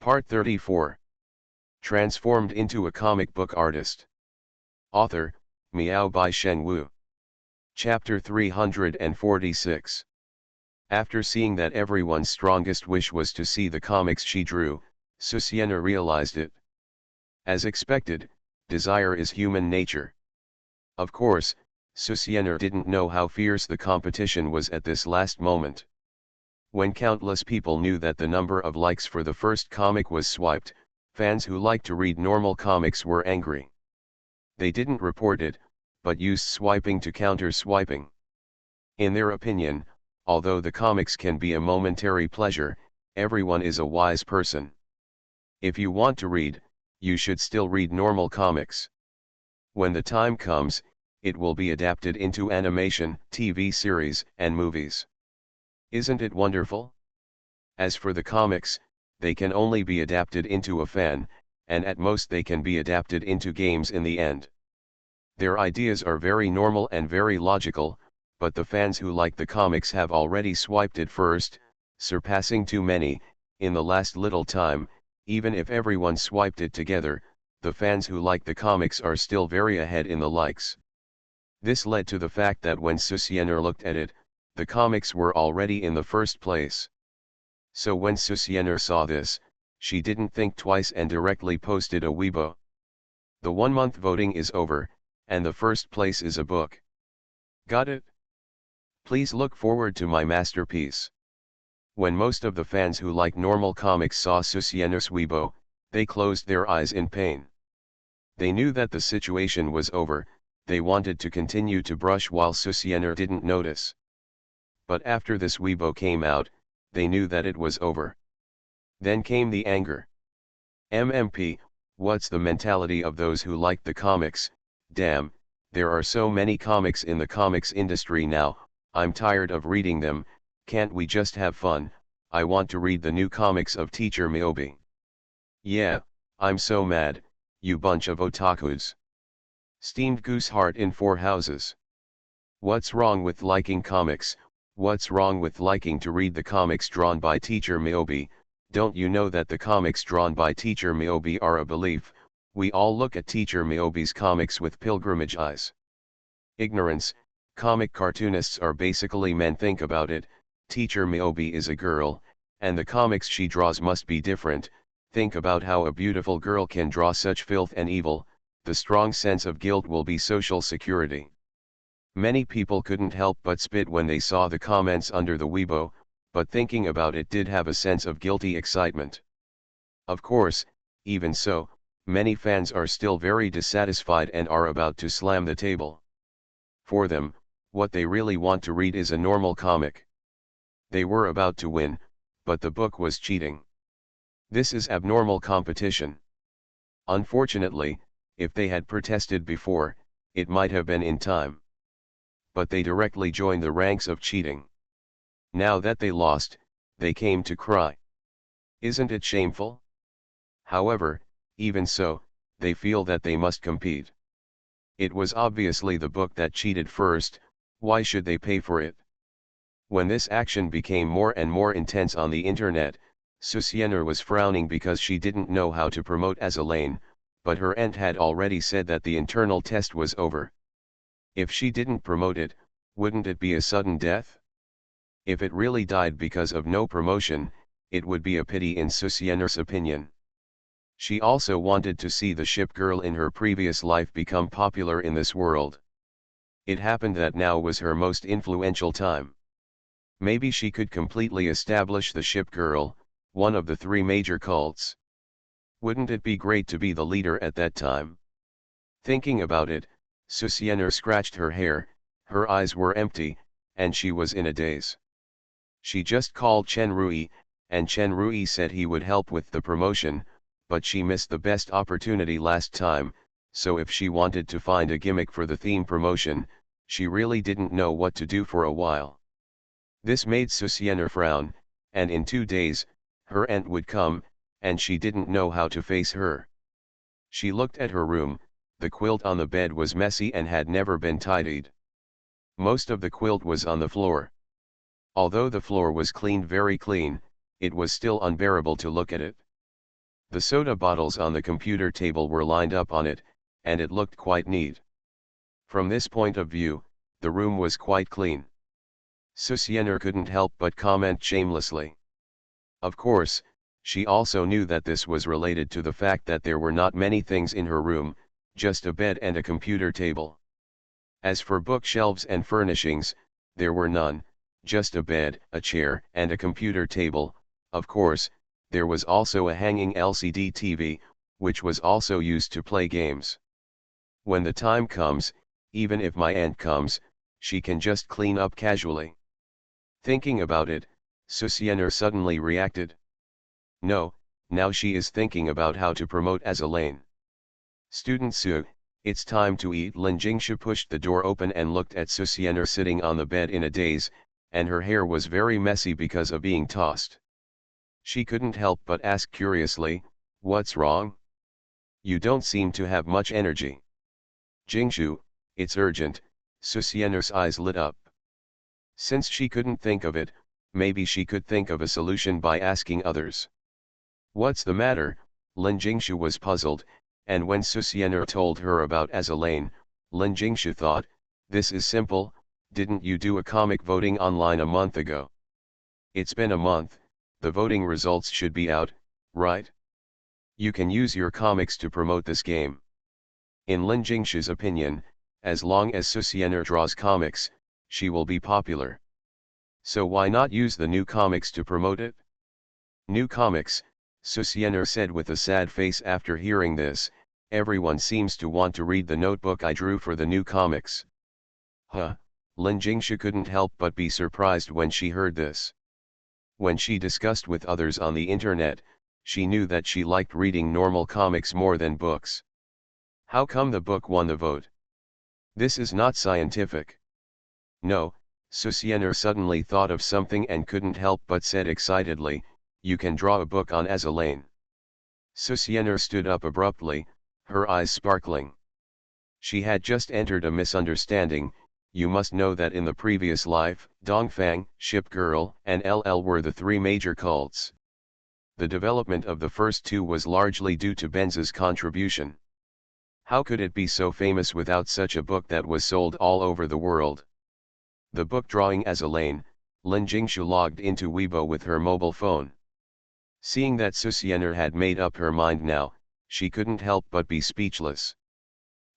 Part 34. Transformed into a comic book artist. Author, Miao by Shen Wu. Chapter 346. After seeing that everyone's strongest wish was to see the comics she drew, Susiena realized it. As expected, desire is human nature. Of course, Susiena didn't know how fierce the competition was at this last moment. When countless people knew that the number of likes for the first comic was swiped, fans who like to read normal comics were angry. They didn't report it, but used swiping to counter swiping. In their opinion, although the comics can be a momentary pleasure, everyone is a wise person. If you want to read, you should still read normal comics. When the time comes, it will be adapted into animation, TV series, and movies. Isn't it wonderful? As for the comics, they can only be adapted into a fan, and at most they can be adapted into games in the end. Their ideas are very normal and very logical, but the fans who like the comics have already swiped it first, surpassing too many. In the last little time, even if everyone swiped it together, the fans who like the comics are still very ahead in the likes. This led to the fact that when Susiena looked at it, the comics were already in the first place. So when Susiena saw this, she didn't think twice and directly posted a Weibo. The 1-month voting is over, and the first place is a book. Got it? Please look forward to my masterpiece. When most of the fans who like normal comics saw Susiena's Weibo, they closed their eyes in pain. They knew that the situation was over. They wanted to continue to brush while Susiena didn't notice. But after this Weibo came out, they knew that it was over. Then came the anger. MMP, what's the mentality of those who like the comics? Damn, there are so many comics in the comics industry now, I'm tired of reading them. Can't we just have fun? I want to read the new comics of Teacher Miyobi. Yeah, I'm so mad, you bunch of otakus. Steamed Goose Heart in 4 houses. What's wrong with liking comics? What's wrong with liking to read the comics drawn by Teacher Miyobi? Don't you know that the comics drawn by Teacher Miyobi are a belief? We all look at Teacher Miyobi's comics with pilgrimage eyes. Ignorance, comic cartoonists are basically men. Think about it, Teacher Miyobi is a girl, and the comics she draws must be different. Think about how a beautiful girl can draw such filth and evil. The strong sense of guilt will be social security. Many people couldn't help but spit when they saw the comments under the Weibo, but thinking about it did have a sense of guilty excitement. Of course, even so, many fans are still very dissatisfied and are about to slam the table. For them, what they really want to read is a normal comic. They were about to win, but the book was cheating. This is abnormal competition. Unfortunately, if they had protested before, it might have been in time. But they directly joined the ranks of cheating. Now that they lost, they came to cry. Isn't it shameful? However, even so, they feel that they must compete. It was obviously the book that cheated first. Why should they pay for it? When this action became more and more intense on the internet, Susiena was frowning because she didn't know how to promote as Elaine, but her aunt had already said that the internal test was over. If she didn't promote it, wouldn't it be a sudden death? If it really died because of no promotion, it would be a pity in Susiena's opinion. She also wanted to see the ship girl in her previous life become popular in this world. It happened that now was her most influential time. Maybe she could completely establish the ship girl, one of the 3 major cults. Wouldn't it be great to be the leader at that time? Thinking about it, Susiena scratched her hair, her eyes were empty, and she was in a daze. She just called Chen Rui, and Chen Rui said he would help with the promotion, but she missed the best opportunity last time, so if she wanted to find a gimmick for the theme promotion, she really didn't know what to do for a while. This made Susiena frown, and in 2 days, her aunt would come, and she didn't know how to face her. She looked at her room. The quilt on the bed was messy and had never been tidied. Most of the quilt was on the floor. Although the floor was cleaned very clean, it was still unbearable to look at it. The soda bottles on the computer table were lined up on it, and it looked quite neat. From this point of view, the room was quite clean. Susiener couldn't help but comment shamelessly. Of course, she also knew that this was related to the fact that there were not many things in her room, just a bed and a computer table. As for bookshelves and furnishings, there were none, just a bed, a chair, and a computer table. Of course, there was also a hanging LCD TV, which was also used to play games. When the time comes, even if my aunt comes, she can just clean up casually. Thinking about it, Susiener suddenly reacted. No, now she is thinking about how to promote as Elaine. Student Su, it's time to eat. Lin Jingshu pushed the door open and looked at Susiener sitting on the bed in a daze, and her hair was very messy because of being tossed. She couldn't help but ask curiously, "What's wrong? You don't seem to have much energy." "Jingshu, it's urgent." Susiener's eyes lit up. Since she couldn't think of it, maybe she could think of a solution by asking others. "What's the matter?" Lin Jingshu was puzzled, and when Susiener told her about Elaine, Lin Jingshu thought, "This is simple, didn't you do a comic voting online a month ago? It's been a month, the voting results should be out, right? You can use your comics to promote this game." In Lin Jingshu's opinion, as long as Susiener draws comics, she will be popular. So why not use the new comics to promote it? "New comics," Susiener said with a sad face after hearing this, "everyone seems to want to read the notebook I drew for the new comics." Huh, Lin Jingshu couldn't help but be surprised when she heard this. When she discussed with others on the internet, she knew that she liked reading normal comics more than books. How come the book won the vote? This is not scientific. No, Susiener suddenly thought of something and couldn't help but said excitedly, "You can draw a book on Elaine." Susiener stood up abruptly, her eyes sparkling. She had just entered a misunderstanding. You must know that in the previous life, Dongfang, Ship Girl, and LL were the three major cults. The development of the first two was largely due to Benza's contribution. How could it be so famous without such a book that was sold all over the world? The book drawing Elaine, Lin Jingshu logged into Weibo with her mobile phone. Seeing that Susiener had made up her mind now, she couldn't help but be speechless.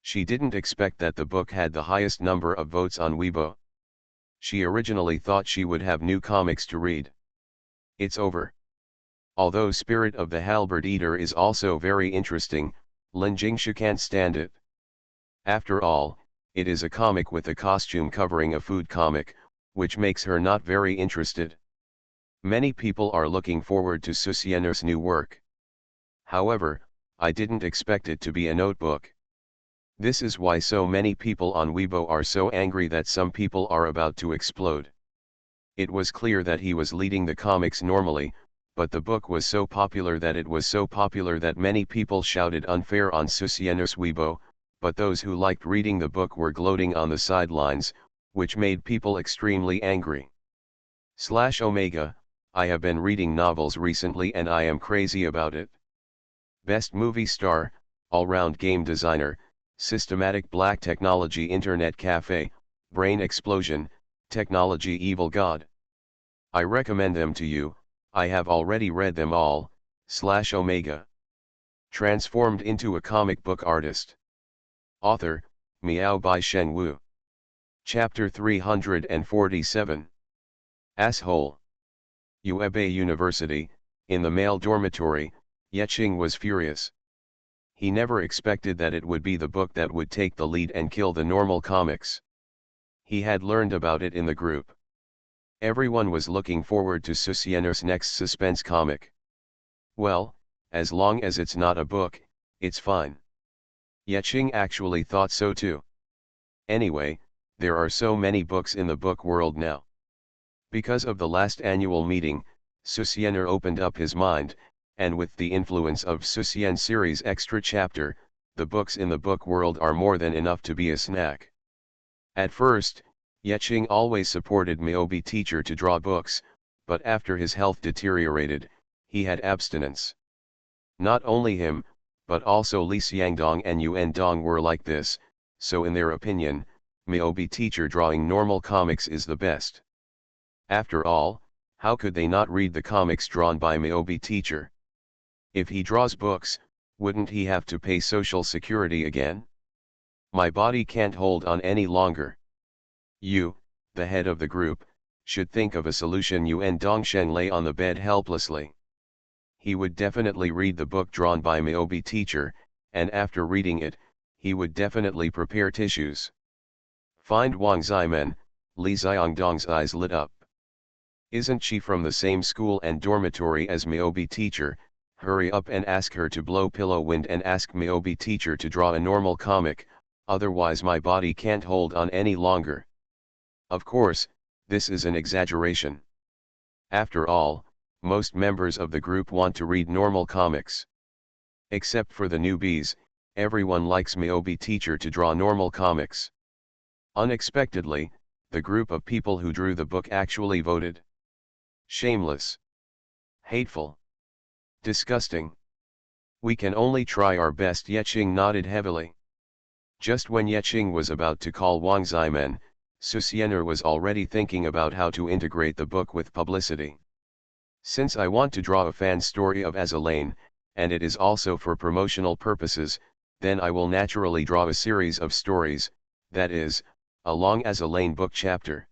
She didn't expect that the book had the highest number of votes on Weibo. She originally thought she would have new comics to read. It's over. Although Spirit of the Halberd Eater is also very interesting, Lin Jingshu can't stand it. After all, it is a comic with a costume covering a food comic, which makes her not very interested. Many people are looking forward to Susiener's new work. However, I didn't expect it to be a notebook. This is why so many people on Weibo are so angry that some people are about to explode. It was clear that he was leading the comics normally, but the book was so popular that many people shouted unfair on Susiener's Weibo, but those who liked reading the book were gloating on the sidelines, which made people extremely angry. /Omega, I have been reading novels recently and I am crazy about it. Best movie star, all-round game designer, systematic black technology internet cafe, brain explosion, technology evil god. I recommend them to you, I have already read them all, /Omega. Transformed into a comic book artist. Author, Miao by Shen Wu. Chapter 347. Asshole. Yuebei University, in the male dormitory, Yeqing was furious. He never expected that it would be the book that would take the lead and kill the normal comics. He had learned about it in the group. Everyone was looking forward to Susiener's next suspense comic. Well, as long as it's not a book, it's fine. Yeqing actually thought so too. Anyway, there are so many books in the book world now. Because of the last annual meeting, Susiener opened up his mind, and with the influence of Susien series extra chapter, the books in the book world are more than enough to be a snack. At first, Yeqing always supported Miaobi teacher to draw books, but after his health deteriorated, he had abstinence. Not only him, but also Li Xiangdong and Yuan Dong were like this, so in their opinion, Miaobi teacher drawing normal comics is the best. After all, how could they not read the comics drawn by Miaobi teacher? If he draws books, wouldn't he have to pay social security again? My body can't hold on any longer. You, the head of the group, should think of a solution. Yuan Dongsheng lay on the bed helplessly. He would definitely read the book drawn by Miaobi teacher, and after reading it, he would definitely prepare tissues. Find Wang Zimen. Li Xiangdong's eyes lit up. Isn't she from the same school and dormitory as Miaobi teacher? Hurry up and ask her to blow pillow wind and ask Miaobi teacher to draw a normal comic, otherwise my body can't hold on any longer. Of course, this is an exaggeration. After all, most members of the group want to read normal comics. Except for the newbies, everyone likes Miaobi teacher to draw normal comics. Unexpectedly, the group of people who drew the book actually voted. Shameless. Hateful. Disgusting. We can only try our best. Yeching nodded heavily. Just when Yeching was about to call Wang Zimen, Susiener was already thinking about how to integrate the book with publicity. Since I want to draw a fan story of Azalane, and it is also for promotional purposes, then I will naturally draw a series of stories, that is, a long Azalane book chapter.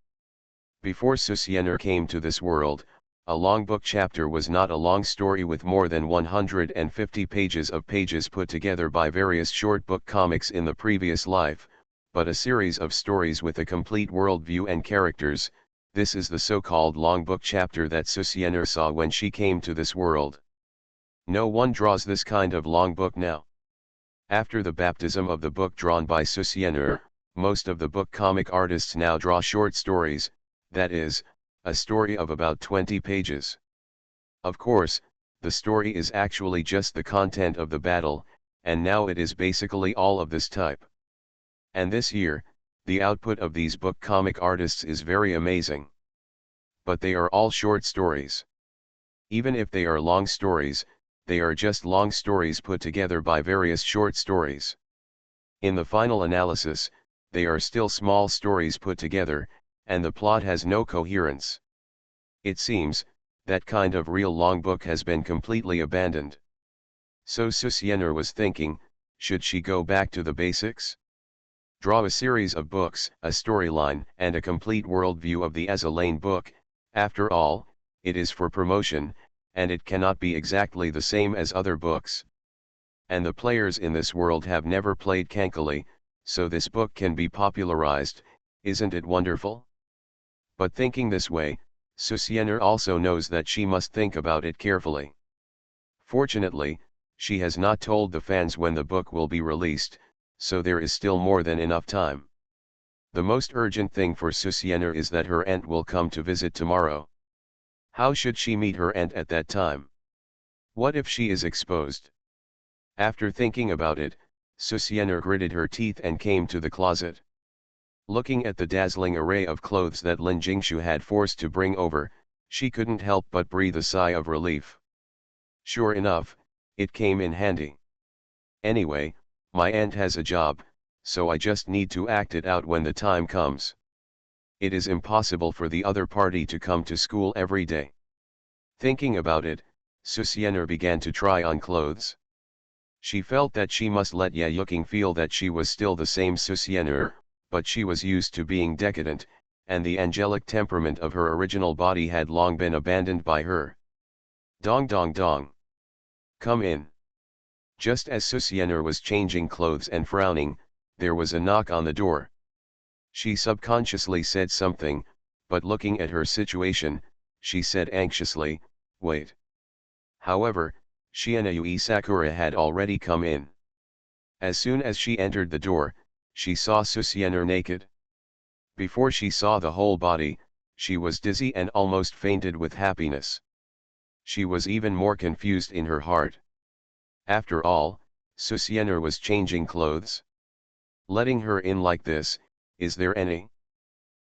Before Susiener came to this world, a long book chapter was not a long story with more than 150 pages of pages put together by various short book comics in the previous life, but a series of stories with a complete worldview and characters. This is the so-called long book chapter that Susiener saw when she came to this world. No one draws this kind of long book now. After the baptism of the book drawn by Susiener, most of the book comic artists now draw short stories, that is, a story of about 20 pages. Of course, the story is actually just the content of the battle, and now it is basically all of this type. And this year, the output of these book comic artists is very amazing. But they are all short stories. Even if they are long stories, they are just long stories put together by various short stories. In the final analysis, they are still small stories put together, and the plot has no coherence. It seems, that kind of real long book has been completely abandoned. So Susiener was thinking, should she go back to the basics? Draw a series of books, a storyline, and a complete worldview of the Azalane book. After all, it is for promotion, and it cannot be exactly the same as other books. And the players in this world have never played Kankali, so this book can be popularized. Isn't it wonderful? But thinking this way, Susiener also knows that she must think about it carefully. Fortunately, she has not told the fans when the book will be released, so there is still more than enough time. The most urgent thing for Susiener is that her aunt will come to visit tomorrow. How should she meet her aunt at that time? What if she is exposed? After thinking about it, Susiener gritted her teeth and came to the closet. Looking at the dazzling array of clothes that Lin Jingshu had forced to bring over, she couldn't help but breathe a sigh of relief. Sure enough, it came in handy. Anyway, my aunt has a job, so I just need to act it out when the time comes. It is impossible for the other party to come to school every day. Thinking about it, Susiener began to try on clothes. She felt that she must let Ye Yuking feel that she was still the same Susiener, but she was used to being decadent, and the angelic temperament of her original body had long been abandoned by her. Dong dong dong. Come in. Just as Susiener was changing clothes and frowning, there was a knock on the door. She subconsciously said something, but looking at her situation, she said anxiously, wait. However, Shianayui Sakura had already come in. As soon as she entered the door, she saw Susiener naked. Before she saw the whole body, she was dizzy and almost fainted with happiness. She was even more confused in her heart. After all, Susiener was changing clothes. Letting her in like this, is there any?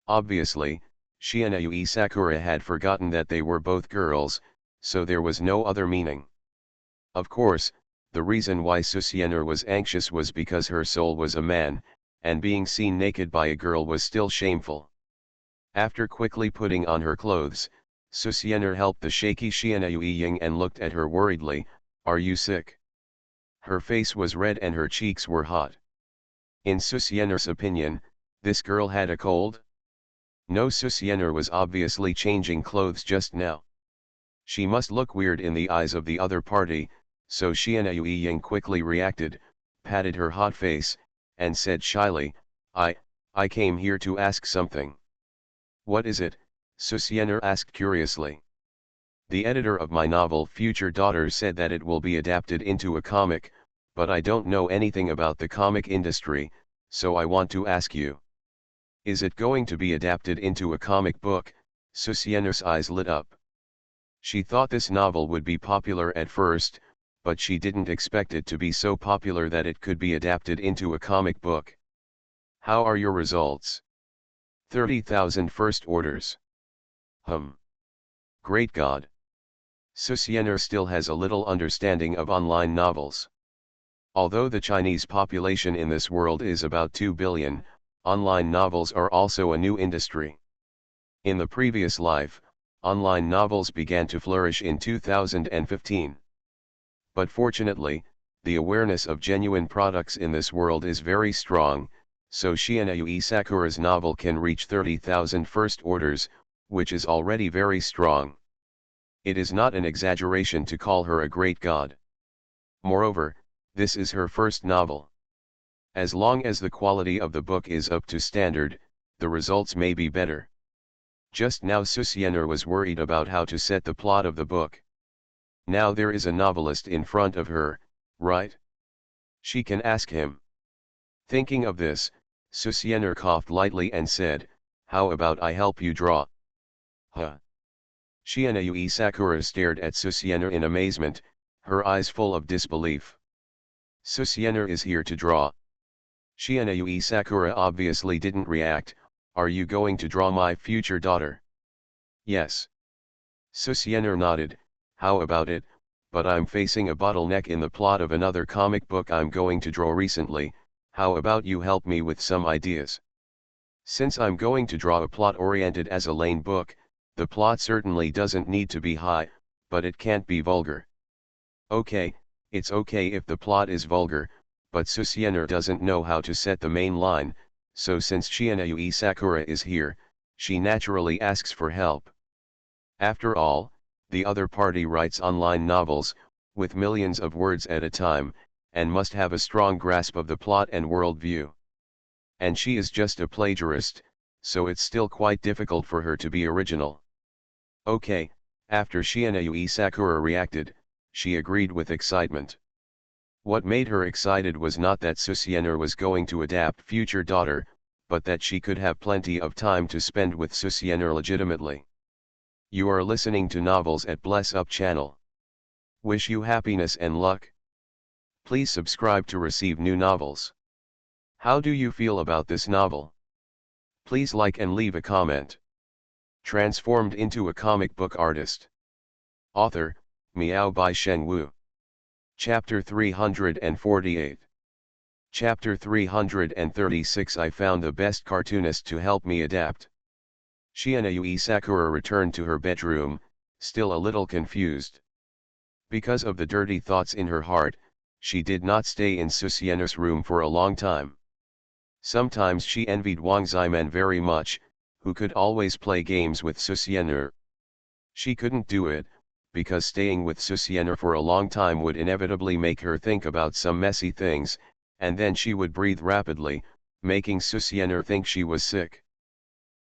Obviously, Shianayui Sakura had forgotten that they were both girls, so there was no other meaning. Of course, the reason why Susianer was anxious was because her soul was a man, and being seen naked by a girl was still shameful. After quickly putting on her clothes, Susianer helped the shaky Xianyu Ying and looked at her worriedly. "Are you sick?" Her face was red and her cheeks were hot. In Susianer's opinion, this girl had a cold? No, Susianer was obviously changing clothes just now. She must look weird in the eyes of the other party, so Xianyu Ying quickly reacted, patted her hot face, and said shyly, I came here to ask something." "What is it?" Susianer asked curiously. "The editor of my novel Future Daughter said that it will be adapted into a comic, but I don't know anything about the comic industry, so I want to ask you. Is it going to be adapted into a comic book?" Susianer's eyes lit up. She thought this novel would be popular at first, but she didn't expect it to be so popular that it could be adapted into a comic book. "How are your results?" 30,000 first orders. Great God. Susianer still has a little understanding of online novels. Although the Chinese population in this world is about 2 billion, online novels are also a new industry. In the previous life, online novels began to flourish in 2015. But fortunately, the awareness of genuine products in this world is very strong, so Xianyu Sakura's novel can reach 30,000 first orders, which is already very strong. It is not an exaggeration to call her a great god. Moreover, this is her first novel. As long as the quality of the book is up to standard, the results may be better. Just now Susianer was worried about how to set the plot of the book. Now there is a novelist in front of her, right? She can ask him. Thinking of this, Susianer coughed lightly and said, "How about I help you draw?" Huh? Xianyu Sakura stared at Susianer in amazement, her eyes full of disbelief. Susianer is here to draw. Xianyu Sakura obviously didn't react. "Are you going to draw my future daughter?" "Yes." Susianer nodded. "How about it, but I'm facing a bottleneck in the plot of another comic book I'm going to draw recently. How about you help me with some ideas?" "Since I'm going to draw a plot oriented as a lane book, the plot certainly doesn't need to be high, but it can't be vulgar." "Okay, it's okay if the plot is vulgar, but Susianer doesn't know how to set the main line, so since Xianyu Sakura is here, she naturally asks for help. After all, the other party writes online novels, with millions of words at a time, and must have a strong grasp of the plot and worldview. And she is just a plagiarist, so it's still quite difficult for her to be original." "Okay." After Xianyu Sakura reacted, she agreed with excitement. What made her excited was not that Susianer was going to adapt Future Daughter, but that she could have plenty of time to spend with Susianer legitimately. You are listening to Novels at Bless Up channel. Wish you happiness and luck. Please subscribe to receive new novels. How do you feel about this novel? Please like and leave a comment. Transformed into a comic book artist. Author, Miao by Shen Wu. Chapter 348. Chapter 336. I found the best cartoonist to help me adapt. Xianyu Sakura returned to her bedroom, still a little confused. Because of the dirty thoughts in her heart, she did not stay in Susianer's room for a long time. Sometimes she envied Wang Ziman very much, who could always play games with Susianer. She couldn't do it, because staying with Susianer for a long time would inevitably make her think about some messy things, and then she would breathe rapidly, making Susianer think she was sick.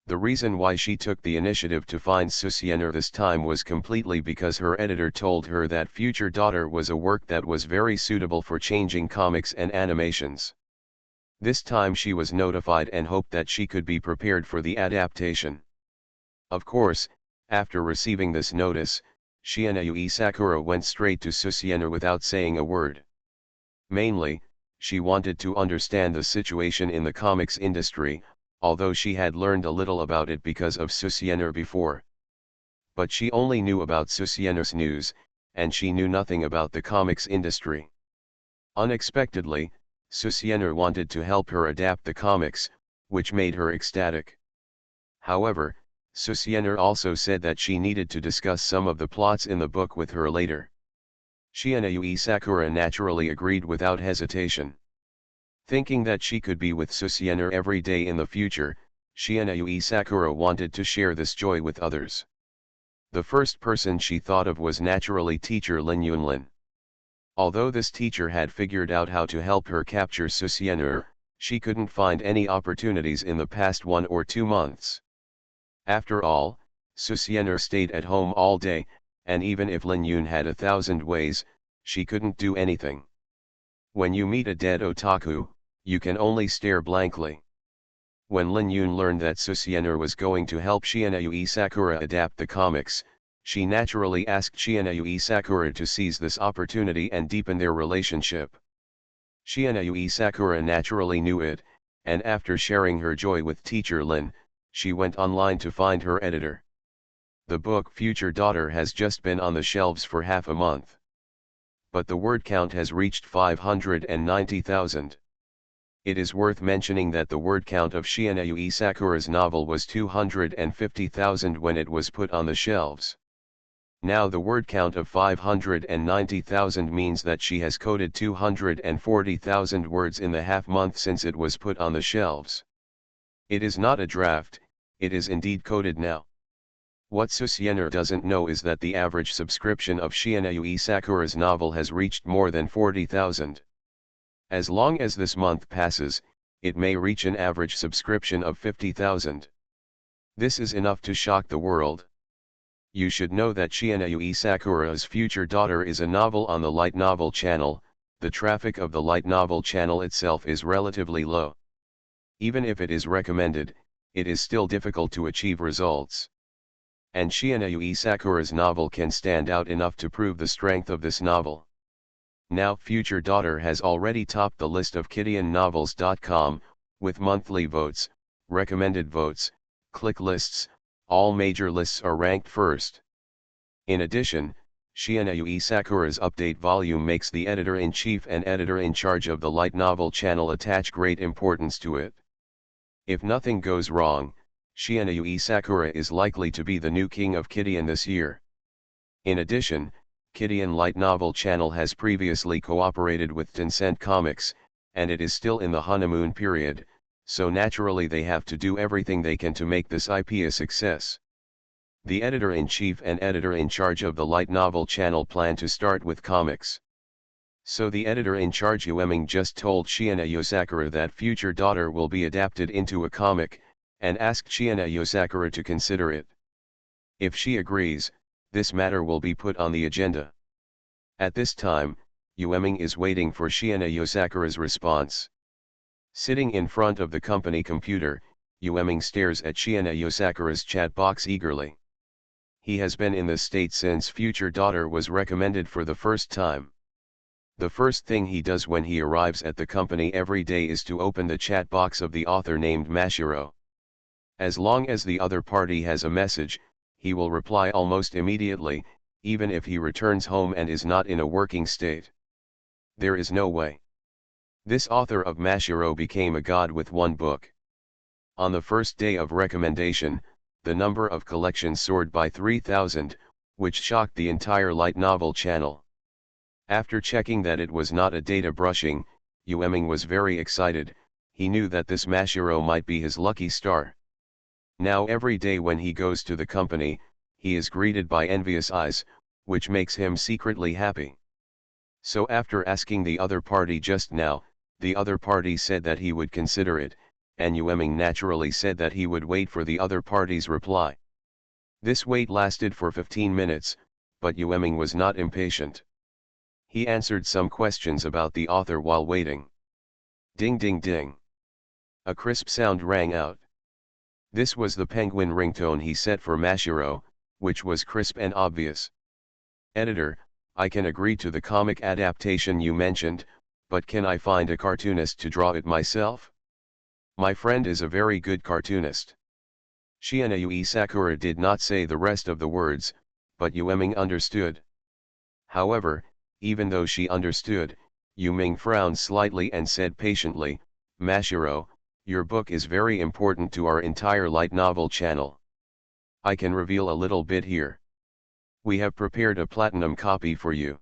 The reason why she took the initiative to find Susianer this time was completely because her editor told her that Future Daughter was a work that was very suitable for changing comics and animations. This time she was notified and hoped that she could be prepared for the adaptation. Of course, after receiving this notice, Xianyu Sakura went straight to Susianer without saying a word. Mainly, she wanted to understand the situation in the comics industry, although she had learned a little about it because of Susianer before. But she only knew about Susianer's news, and she knew nothing about the comics industry. Unexpectedly, Susienner wanted to help her adapt the comics, which made her ecstatic. However, Susienner also said that she needed to discuss some of the plots in the book with her later. Shianayui Sakura naturally agreed without hesitation. Thinking that she could be with Susienner every day in the future, Shianayui Sakura wanted to share this joy with others. The first person she thought of was naturally teacher Lin Yunlin. Although this teacher had figured out how to help her capture Susienner, she couldn't find any opportunities in the past 1 or 2 months. After all, Susienner stayed at home all day, and even if Lin Yun had 1,000 ways, she couldn't do anything. When you meet a dead otaku, you can only stare blankly. When Lin Yun learned that Susienner was going to help Shianayui Sakura adapt the comics, she naturally asked Shianayui Sakura to seize this opportunity and deepen their relationship. Shianayui Sakura naturally knew it, and after sharing her joy with teacher Lin, she went online to find her editor. The book Future Daughter has just been on the shelves for half a month. But the word count has reached 590,000. It is worth mentioning that the word count of Shianayui Sakura's novel was 250,000 when it was put on the shelves. Now the word count of 590,000 means that she has coded 240,000 words in the half month since it was put on the shelves. It is not a draft, it is indeed coded now. What Susienner doesn't know is that the average subscription of Shianayui Sakura's novel has reached more than 40,000. As long as this month passes, it may reach an average subscription of 50,000. This is enough to shock the world. You should know that Shianayui Sakura's Future Daughter is a novel on the light novel channel. The traffic of the light novel channel itself is relatively low. Even if it is recommended, it is still difficult to achieve results. And Shianayui Sakura's novel can stand out enough to prove the strength of this novel. Now Future Daughter has already topped the list of KidianNovels.com, with monthly votes, recommended votes, click lists, all major lists are ranked first. In addition, Shianayui Sakura's update volume makes the editor-in-chief and editor-in-charge of the light novel channel attach great importance to it. If nothing goes wrong, Shianayui Sakura is likely to be the new king of Kidian this year. In addition, Kidian Light Novel Channel has previously cooperated with Tencent Comics, and it is still in the honeymoon period, so naturally they have to do everything they can to make this IP a success. The editor-in-chief and editor-in-charge of the Light Novel Channel plan to start with comics. So the editor-in-charge Ueming just told Shianayui Sakura that Future Daughter will be adapted into a comic, and asked Shianayui Sakura to consider it. If she agrees, this matter will be put on the agenda. At this time, Ueming is waiting for Shianayui Sakura's response. Sitting in front of the company computer, Ueming stares at Shianayui Sakura's chat box eagerly. He has been in the state since Future Daughter was recommended for the first time. The first thing he does when he arrives at the company every day is to open the chat box of the author named Mashiro. As long as the other party has a message, he will reply almost immediately, even if he returns home and is not in a working state. There is no way. This author of Mashiro became a god with one book. On the first day of recommendation, the number of collections soared by 3,000, which shocked the entire light novel channel. After checking that it was not a data brushing, Ueming was very excited. He knew that this Mashiro might be his lucky star. Now every day when he goes to the company, he is greeted by envious eyes, which makes him secretly happy. So after asking the other party just now, the other party said that he would consider it, and Ueming naturally said that he would wait for the other party's reply. This wait lasted for 15 minutes, but Ueming was not impatient. He answered some questions about the author while waiting. Ding ding ding. A crisp sound rang out. This was the penguin ringtone he set for Mashiro, which was crisp and obvious. Editor, I can agree to the comic adaptation you mentioned, but can I find a cartoonist to draw it myself? My friend is a very good cartoonist. Shianayui Sakura did not say the rest of the words, but Ueming understood. However, even though she understood, Yu Ming frowned slightly and said patiently, "Mashiro, your book is very important to our entire light novel channel. I can reveal a little bit here. We have prepared a platinum copy for you.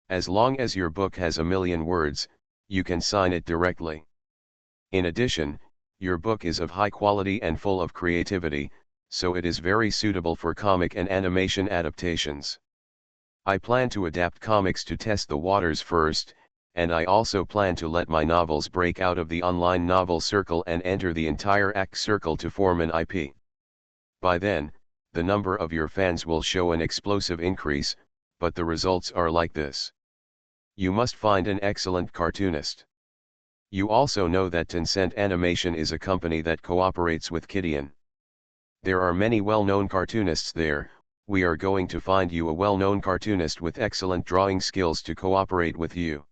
As long as your book has 1,000,000 words, you can sign it directly. In addition, your book is of high quality and full of creativity, so it is very suitable for comic and animation adaptations. I plan to adapt comics to test the waters first, and I also plan to let my novels break out of the online novel circle and enter the entire ACT circle to form an IP. By then, the number of your fans will show an explosive increase, but the results are like this. You must find an excellent cartoonist. You also know that Tencent Animation is a company that cooperates with Kidian. There are many well-known cartoonists there. We are going to find you a well-known cartoonist with excellent drawing skills to cooperate with you."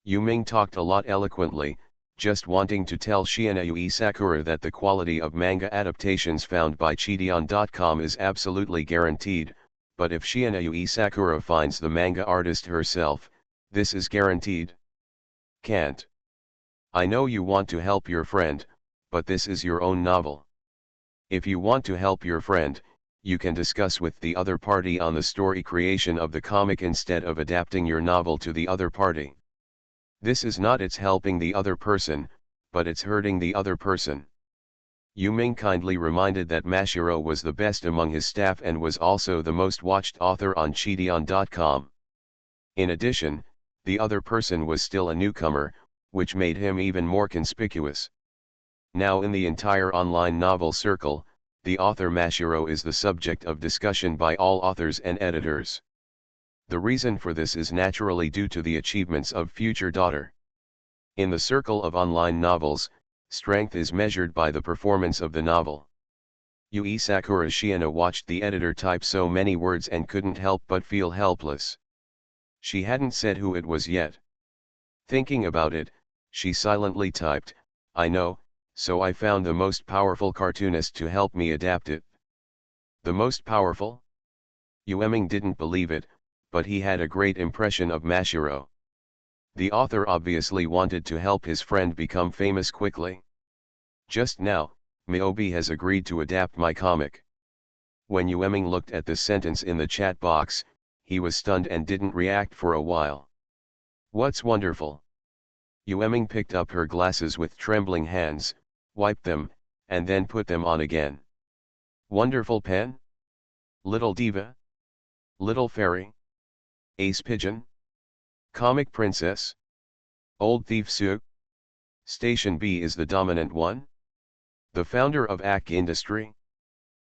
Yu Ming talked a lot eloquently, just wanting to tell Shiina Sakura that the quality of manga adaptations found by Chidion.com is absolutely guaranteed, but if Shiina Sakura finds the manga artist herself, this is guaranteed. Can't. I know you want to help your friend, but this is your own novel. If you want to help your friend, you can discuss with the other party on the story creation of the comic instead of adapting your novel to the other party. This is not it's helping the other person, but it's hurting the other person. Yu Ming kindly reminded that Mashiro was the best among his staff and was also the most watched author on Chidion.com. In addition, the other person was still a newcomer, which made him even more conspicuous. Now in the entire online novel circle, the author Mashiro is the subject of discussion by all authors and editors. The reason for this is naturally due to the achievements of future daughter. In the circle of online novels, strength is measured by the performance of the novel. Yui Sakura Shiina watched the editor type so many words and couldn't help but feel helpless. She hadn't said who it was yet. Thinking about it, she silently typed, "I know, so I found the most powerful cartoonist to help me adapt it." The most powerful? Yu Ming didn't believe it, but he had a great impression of Mashiro. The author obviously wanted to help his friend become famous quickly. Just now, Miyobi has agreed to adapt my comic. When Yu Ming looked at the sentence in the chat box, he was stunned and didn't react for a while. What's wonderful? Yu Ming picked up her glasses with trembling hands, wiped them, and then put them on again. Wonderful pen? Little diva? Little fairy? Ace pigeon? Comic princess? Old thief Sue? Station B is the dominant one? The founder of AK Industry?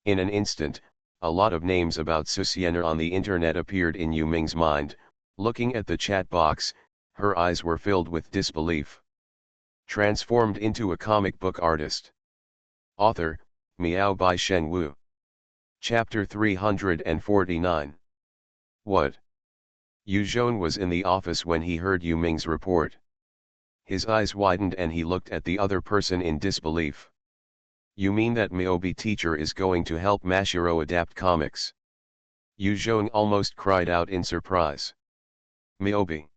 In an instant, a lot of names about Susiener on the internet appeared in Yu Ming's mind. Looking at the chat box, her eyes were filled with disbelief. Transformed into a comic book artist. Author, Miao by Shen Wu. Chapter 349. What? Yu Zhong was in the office when he heard Yu Ming's report. His eyes widened and he looked at the other person in disbelief. You mean that Miyobi teacher is going to help Mashiro adapt comics? Yu Zhong almost cried out in surprise. Miyobi.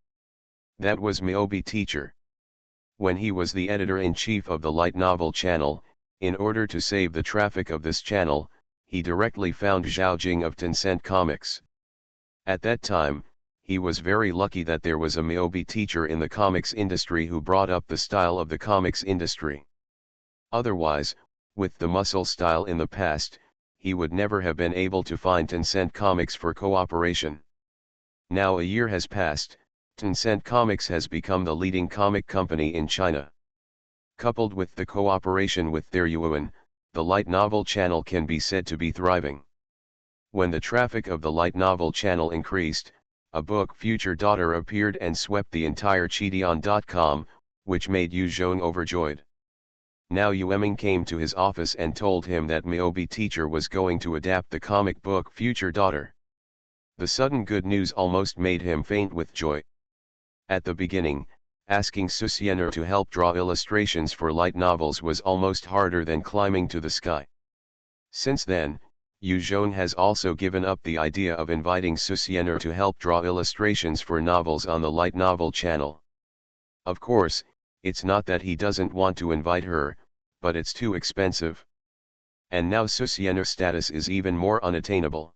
That was Miyobi teacher. When he was the editor-in-chief of the light novel channel, in order to save the traffic of this channel, he directly found Zhao Jing of Tencent Comics. At that time, he was very lucky that there was a Miyobi teacher in the comics industry who brought up the style of the comics industry. Otherwise, with the muscle style in the past, he would never have been able to find Tencent Comics for cooperation. Now a year has passed, Tencent Comics has become the leading comic company in China. Coupled with the cooperation with their Yuan, the light novel channel can be said to be thriving. When the traffic of the light novel channel increased, a book Future Daughter appeared and swept the entire Chidion.com, which made Yu Zhong overjoyed. Now Yu Ming came to his office and told him that Miyobi teacher was going to adapt the comic book Future Daughter. The sudden good news almost made him faint with joy. At the beginning, asking Susiener to help draw illustrations for light novels was almost harder than climbing to the sky. Since then, Yu Zhong has also given up the idea of inviting Susiener to help draw illustrations for novels on the light novel channel. Of course, it's not that he doesn't want to invite her, but it's too expensive. And now Susiener's status is even more unattainable.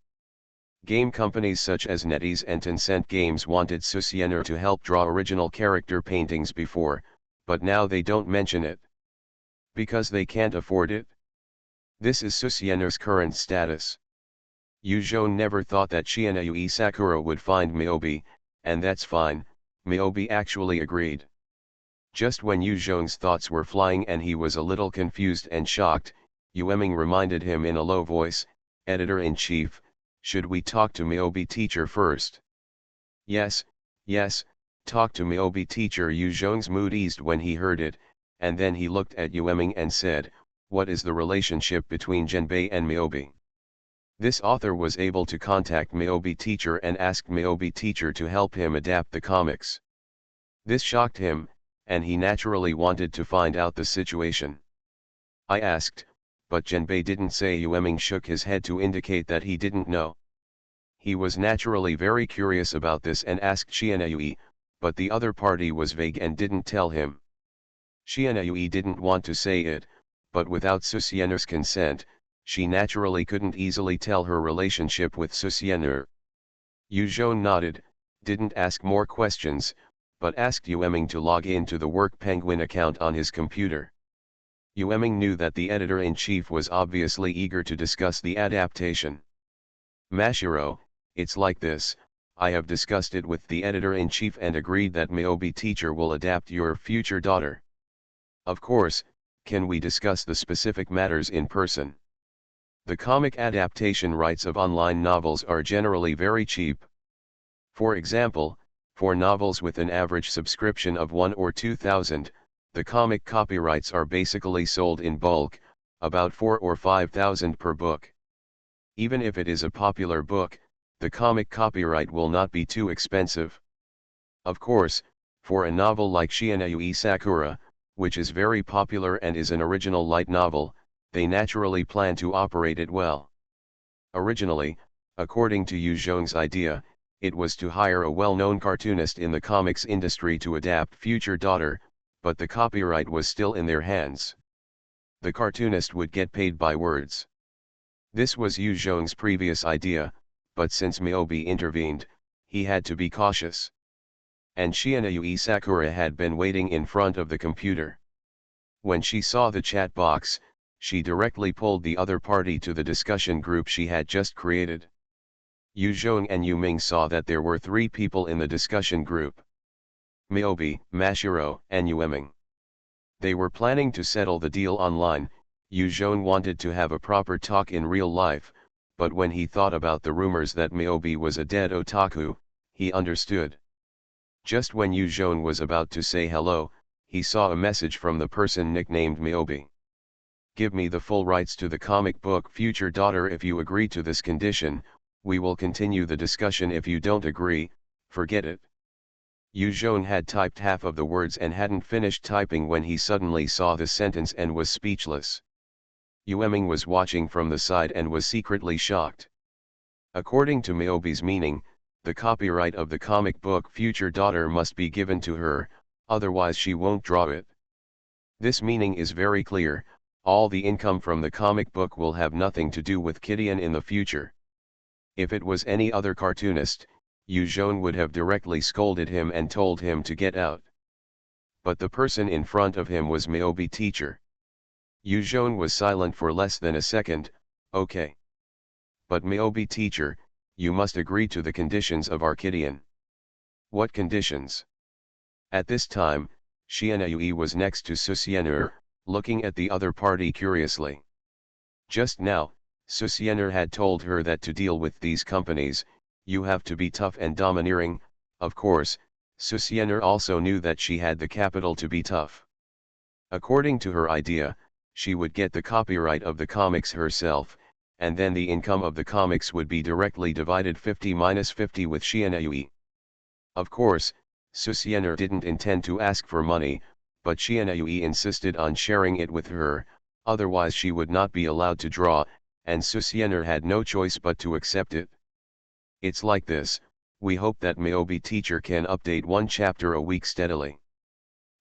Game companies such as NetEase and Tencent Games wanted Susiener to help draw original character paintings before, but now they don't mention it. Because they can't afford it? This is Susiener's current status. Yu Zhong never thought that Shianui Sakura would find Miyobi, and that's fine. Miyobi actually agreed. Just when Yu Zhong's thoughts were flying and he was a little confused and shocked, Yueming reminded him in a low voice, "Editor-in-Chief, should we talk to Miyobi teacher first?" Yes, talk to Miyobi teacher." Yu Zhong's mood eased when he heard it, and then he looked at Yueming and said, "What is the relationship between Genbei and Miyobi?" This author was able to contact Miyobi teacher and asked Miyobi teacher to help him adapt the comics. This shocked him, and he naturally wanted to find out the situation. "I asked, but Genbei didn't say." Yueming shook his head to indicate that he didn't know. He was naturally very curious about this and asked Shianui, but the other party was vague and didn't tell him. Shianui didn't want to say it, but without Susiener's consent, she naturally couldn't easily tell her relationship with Susiener. Yu Zhong nodded, didn't ask more questions, but asked Yueming to log in to the Work Penguin account on his computer. Yueming knew that the editor-in-chief was obviously eager to discuss the adaptation. "Mashiro, it's like this, I have discussed it with the editor-in-chief and agreed that Miyobi teacher will adapt your future daughter. Of course, can we discuss the specific matters in person? The comic adaptation rights of online novels are generally very cheap. For example, for novels with an average subscription of 1 or 2,000, the comic copyrights are basically sold in bulk, about 4 or 5,000 per book. Even if it is a popular book, the comic copyright will not be too expensive. Of course, for a novel like Shianui Sakura, which is very popular and is an original light novel, they naturally plan to operate it well. Originally, according to Yu Zhong's idea, it was to hire a well-known cartoonist in the comics industry to adapt Future Daughter, but the copyright was still in their hands. The cartoonist would get paid by words. This was Yu Zhong's previous idea, but since Miyobi intervened, he had to be cautious. And Shianui Sakura had been waiting in front of the computer. When she saw the chat box, she directly pulled the other party to the discussion group she had just created. Yu Zhong and Yu Ming saw that there were 3 people in the discussion group: Miyobi, Mashiro, and Yueming. They were planning to settle the deal online. Yu Zhong wanted to have a proper talk in real life, but when he thought about the rumors that Miyobi was a dead otaku, he understood. Just when Yu Zhong was about to say hello, he saw a message from the person nicknamed Miyobi. "Give me the full rights to the comic book Future Daughter. If you agree to this condition, we will continue the discussion. If you don't agree, forget it." Yu Zhong had typed half of the words and hadn't finished typing when he suddenly saw the sentence and was speechless. Yueming was watching from the side and was secretly shocked. According to Miyobi's meaning, the copyright of the comic book Future Daughter must be given to her, otherwise she won't draw it. This meaning is very clear: all the income from the comic book will have nothing to do with Kidian in the future. If it was any other cartoonist, Yu Zhong would have directly scolded him and told him to get out. But the person in front of him was Miyobi teacher. Yu Zhong was silent for less than a second. "Okay. But Miyobi teacher, you must agree to the conditions of our Kidian." "What conditions?" At this time, Shianui was next to Susiener, looking at the other party curiously. Just now, Susiener had told her that to deal with these companies, you have to be tough and domineering. Of course, Susiener also knew that she had the capital to be tough. According to her idea, she would get the copyright of the comics herself, and then the income of the comics would be directly divided 50-50 with Shianui. Of course, Susiener didn't intend to ask for money, but Shianui insisted on sharing it with her, otherwise she would not be allowed to draw, and Susiener had no choice but to accept it. It's like this, we hope that Myobi teacher can update one chapter a week steadily.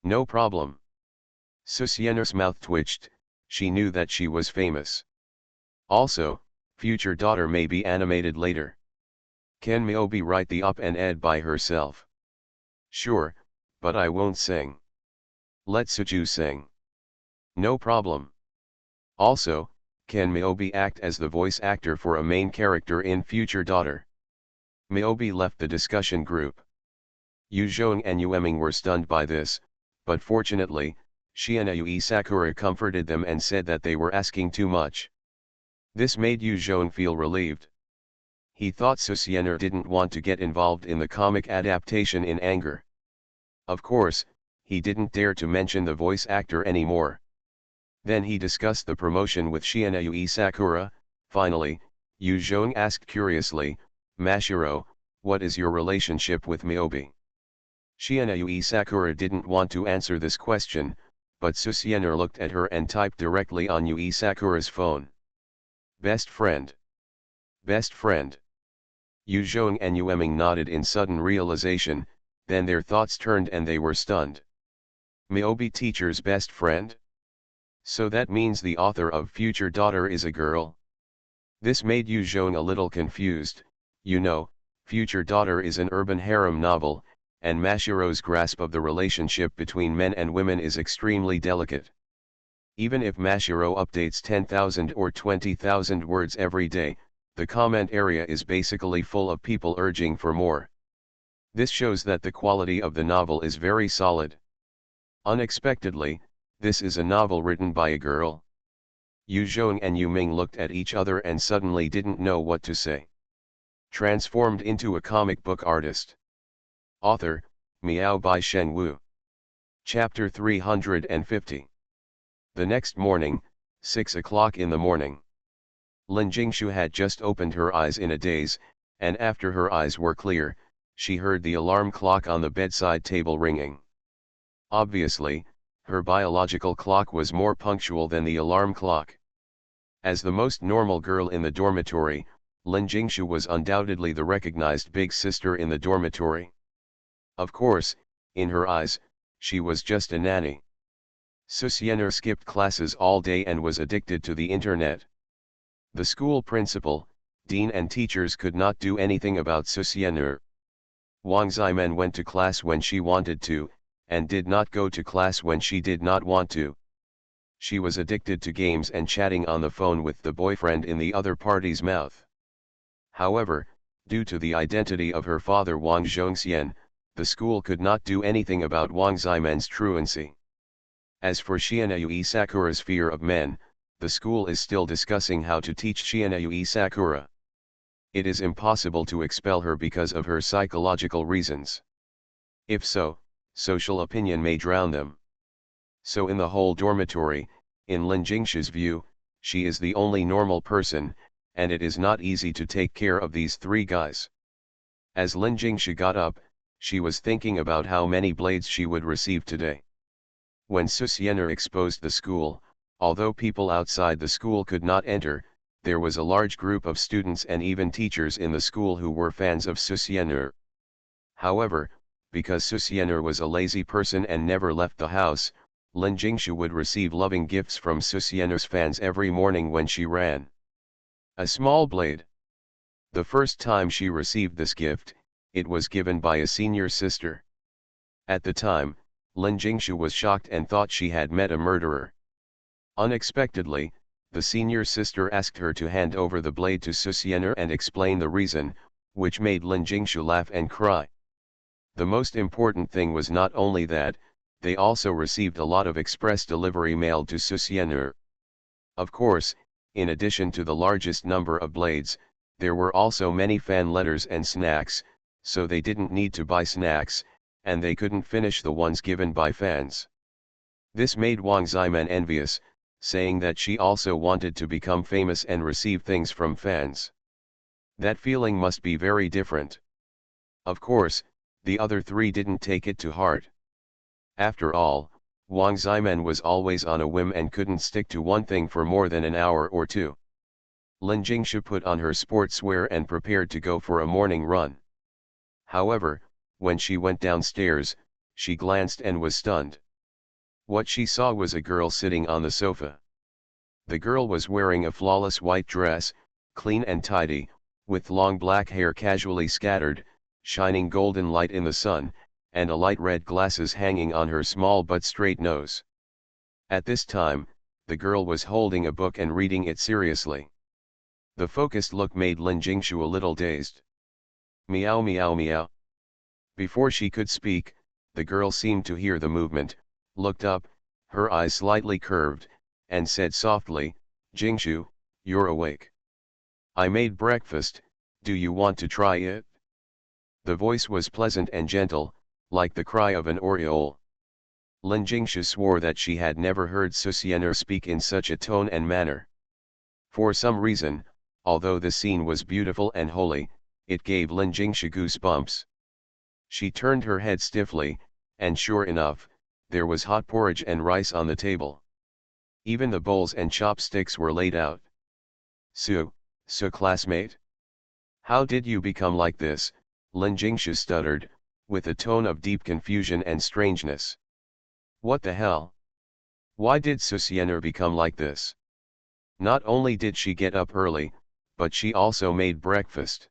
No problem. Susiener's mouth twitched, she knew that she was famous. Also, future daughter may be animated later. Can Myobi write the op and ed by herself? Sure, but I won't sing. Let Suju sing. No problem. Also, can Myobi act as the voice actor for a main character in Future Daughter? Myobi left the discussion group. Yu Zhong and Yu Eming were stunned by this, but fortunately, Shianui Sakura comforted them and said that they were asking too much. This made Yu Zhong feel relieved. He thought Susiener didn't want to get involved in the comic adaptation in anger. Of course, he didn't dare to mention the voice actor anymore. Then he discussed the promotion with Shianui Sakura. Finally, Yu Zhong asked curiously, Mashiro, what is your relationship with Myobi? Shianui Sakura didn't want to answer this question, but Susiener looked at her and typed directly on Yui Sakura's phone. Best friend. Best friend. Yu Zhong and Yu Eming nodded in sudden realization, then their thoughts turned and they were stunned. Myobi teacher's best friend? So that means the author of Future Daughter is a girl? This made Yu Zhong a little confused. You know, Future Daughter is an urban harem novel, and Mashiro's grasp of the relationship between men and women is extremely delicate. Even if Mashiro updates 10,000 or 20,000 words every day, the comment area is basically full of people urging for more. This shows that the quality of the novel is very solid. Unexpectedly, this is a novel written by a girl. Yu Zhong and Yu Ming looked at each other and suddenly didn't know what to say. Transformed into a comic book artist. Author, Miao by Shen Wu. Chapter 350. The next morning, 6 o'clock in the morning. Lin Jingshu had just opened her eyes in a daze, and after her eyes were clear, she heard the alarm clock on the bedside table ringing. Obviously, her biological clock was more punctual than the alarm clock. As the most normal girl in the dormitory, Lin Jingshu was undoubtedly the recognized big sister in the dormitory. Of course, in her eyes, she was just a nanny. Susiener skipped classes all day and was addicted to the internet. The school principal, dean and teachers could not do anything about Susiener. Wang Zimen went to class when she wanted to, and did not go to class when she did not want to. She was addicted to games and chatting on the phone with the boyfriend in the other party's mouth. However, due to the identity of her father Wang Zhongxian, the school could not do anything about Wang Zimen's truancy. As for Shianui Sakura's fear of men, the school is still discussing how to teach Shianui Sakura. It is impossible to expel her because of her psychological reasons. If so, social opinion may drown them. So in the whole dormitory, in Lin Jingshu's view, she is the only normal person, and it is not easy to take care of these three guys. As Lin Jingshu got up, she was thinking about how many blades she would receive today. When Susiener exposed the school, although people outside the school could not enter, there was a large group of students and even teachers in the school who were fans of Susiener. However, because Susiener was a lazy person and never left the house, Lin Jingshu would receive loving gifts from Susiener's fans every morning when she ran. A small blade. The first time she received this gift, it was given by a senior sister. At the time, Lin Jingshu was shocked and thought she had met a murderer. Unexpectedly, the senior sister asked her to hand over the blade to Susiener and explain the reason, which made Lin Jingshu laugh and cry. The most important thing was not only that, they also received a lot of express delivery mailed to Susiener. Of course, in addition to the largest number of blades, there were also many fan letters and snacks, so they didn't need to buy snacks, and they couldn't finish the ones given by fans. This made Wang Zimen envious, saying that she also wanted to become famous and receive things from fans. That feeling must be very different. Of course, the other three didn't take it to heart. After all, Wang Zimen was always on a whim and couldn't stick to one thing for more than an hour or two. Lin Jingshu put on her sportswear and prepared to go for a morning run. However, when she went downstairs, she glanced and was stunned. What she saw was a girl sitting on the sofa. The girl was wearing a flawless white dress, clean and tidy, with long black hair casually scattered, shining golden light in the sun, and a light red glasses hanging on her small but straight nose. At this time, the girl was holding a book and reading it seriously. The focused look made Lin Jingshu a little dazed. Meow meow meow. Before she could speak, the girl seemed to hear the movement, looked up, her eyes slightly curved, and said softly, "Jingshu, you're awake. I made breakfast, do you want to try it?" The voice was pleasant and gentle, like the cry of an oriole. Lin Jingshu swore that she had never heard Susianer speak in such a tone and manner. For some reason, although the scene was beautiful and holy, it gave Lin Jingshu goosebumps. She turned her head stiffly, and sure enough, there was hot porridge and rice on the table. Even the bowls and chopsticks were laid out. So classmate? How did you become like this?" Lin Jingshu stuttered, with a tone of deep confusion and strangeness. "What the hell? Why did Susianer become like this? Not only did she get up early, but she also made breakfast.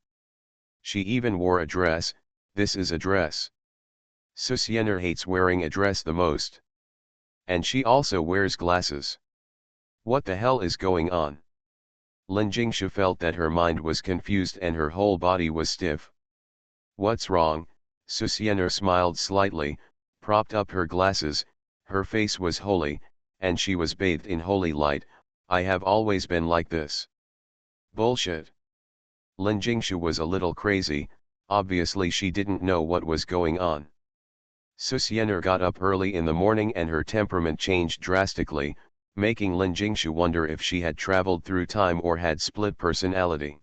She even wore a dress. This is a dress. Susianer hates wearing a dress the most. And she also wears glasses. What the hell is going on?" Lin Jingshu felt that her mind was confused and her whole body was stiff. "What's wrong?" Susianer smiled slightly, propped up her glasses, her face was holy, and she was bathed in holy light. "I have always been like this." "Bullshit." Lin Jingshu was a little crazy, obviously she didn't know what was going on. Susianer got up early in the morning and her temperament changed drastically, making Lin Jingshu wonder if she had traveled through time or had split personality.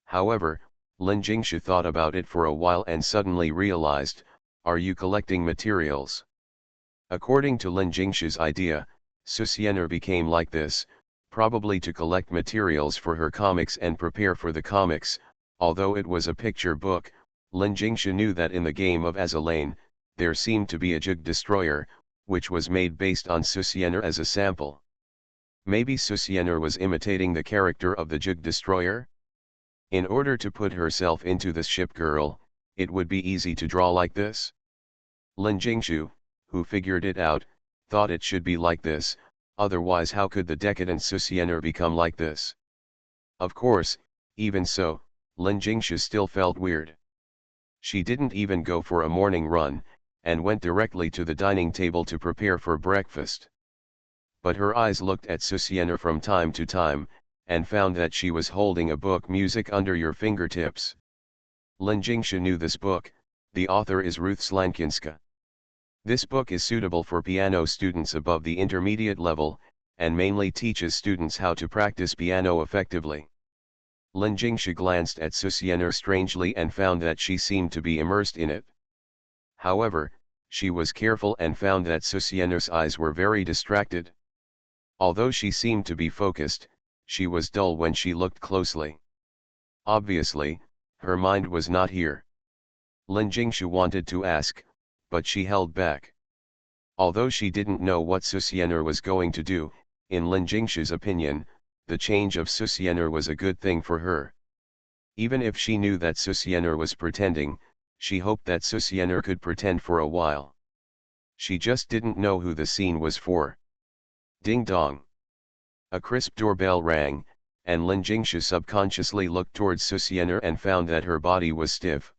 However, Lin Jingshu thought about it for a while and suddenly realized, "Are you collecting materials?" According to Lin Jingshu's idea, Susianer became like this, probably to collect materials for her comics and prepare for the comics. Although it was a picture book, Lin Jingshu knew that in the game of Azalane, there seemed to be a jug destroyer, which was made based on Susianer as a sample. Maybe Susianer was imitating the character of the jug destroyer? In order to put herself into the ship girl, it would be easy to draw like this. Lin Jingshu, who figured it out, thought it should be like this, otherwise how could the decadent Susianer become like this? Of course, even so, Lin Jingshu still felt weird. She didn't even go for a morning run, and went directly to the dining table to prepare for breakfast. But her eyes looked at Susianer from time to time, and found that she was holding a book, Music Under Your Fingertips. Lin Jingshu knew this book. The author is Ruth Slankinska. This book is suitable for piano students above the intermediate level, and mainly teaches students how to practice piano effectively. Lin Jingshu glanced at Susianer strangely and found that she seemed to be immersed in it. However, she was careful and found that Susianer's eyes were very distracted. Although she seemed to be focused, she was dull when she looked closely. Obviously, her mind was not here. Lin Jingshu wanted to ask, but she held back. Although she didn't know what Susianer was going to do, in Lin Jingshu's opinion, the change of Susianer was a good thing for her. Even if she knew that Susianer was pretending, she hoped that Susianer could pretend for a while. She just didn't know who the scene was for. Ding dong. A crisp doorbell rang, and Lin Jingshu subconsciously looked towards Susianer and found that her body was stiff.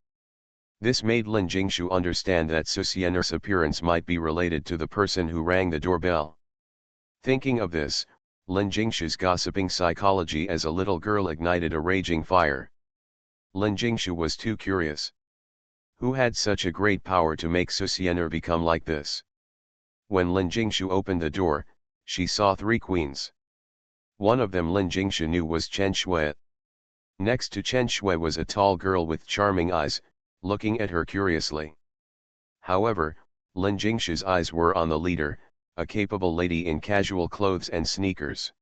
This made Lin Jingshu understand that Susianer's appearance might be related to the person who rang the doorbell. Thinking of this, Lin Jingshu's gossiping psychology as a little girl ignited a raging fire. Lin Jingshu was too curious. Who had such a great power to make Susianer become like this? When Lin Jingshu opened the door, she saw 3 queens. One of them Lin Jingshu knew was Chen Shui. Next to Chen Shui was a tall girl with charming eyes, looking at her curiously. However, Lin Jingshu's eyes were on the leader, a capable lady in casual clothes and sneakers.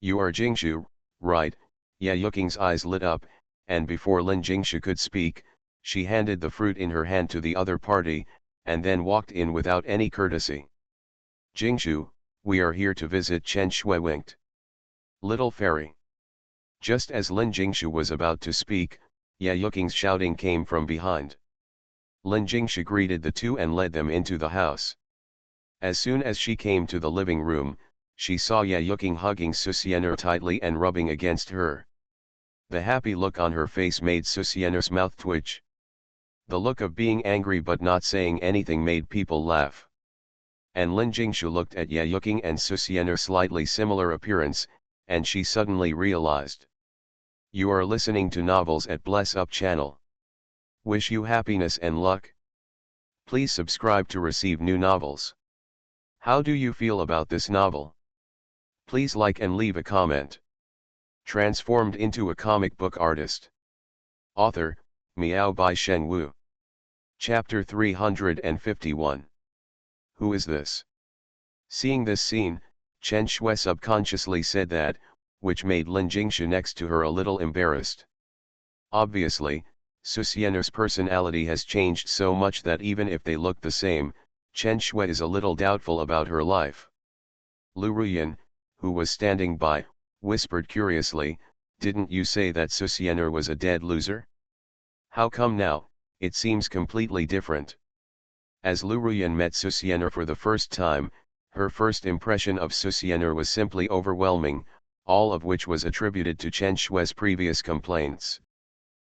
"You are Jingshu, right?" Ye Yuking's eyes lit up, and before Lin Jingshu could speak, she handed the fruit in her hand to the other party, and then walked in without any courtesy. Jingshu, we are here to visit Chen Shui winked. Little fairy. Just as Lin Jingshu was about to speak, Ye Yuking's shouting came from behind. Lin Jingshu greeted the two and led them into the house. As soon as she came to the living room, she saw Ye Yuking hugging Susienner tightly and rubbing against her. The happy look on her face made Susienner's mouth twitch. The look of being angry but not saying anything made people laugh. And Lin Jingshu looked at Ye Yuking and Susienner's slightly similar appearance, and she suddenly realized. You are listening to novels at Bless Up channel. Wish you happiness and luck. Please subscribe to receive new novels. How do you feel about this novel? Please like and leave a comment. Transformed into a comic book artist. Author, Miao by Shen Wu. Chapter 351. Who is this? Seeing this scene, Chen Shui subconsciously said that, which made Lin Jingshu next to her a little embarrassed. Obviously, Susienner's personality has changed so much that even if they look the same, Chen Shui is a little doubtful about her life. Lu Ruyan, who was standing by, whispered curiously, didn't you say that Susienner was a dead loser? How come now, it seems completely different. As Lu Ruyan met Susienner for the first time, her first impression of Susienner was simply overwhelming, all of which was attributed to Chen Shui's previous complaints.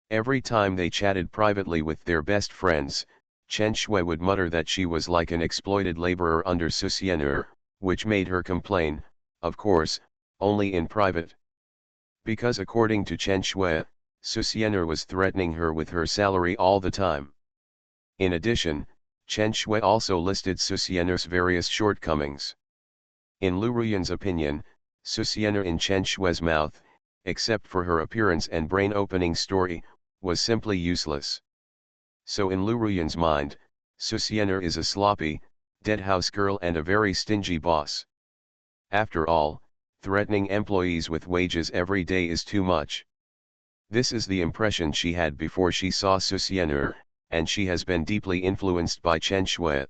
Every time they chatted privately with their best friends, Chen Shui would mutter that she was like an exploited laborer under Susienner, which made her complain, of course, only in private. Because according to Chen Shui, Susienner was threatening her with her salary all the time. In addition, Chen Shui also listed Susienner's various shortcomings. In Lu Ruyan's opinion, Susienner in Chen Shui's mouth, except for her appearance and brain-opening story, was simply useless. So in Lu Ruyan's mind, Susienner is a sloppy, dead house girl and a very stingy boss. After all, threatening employees with wages every day is too much. This is the impression she had before she saw Susienner, and she has been deeply influenced by Chen Shui.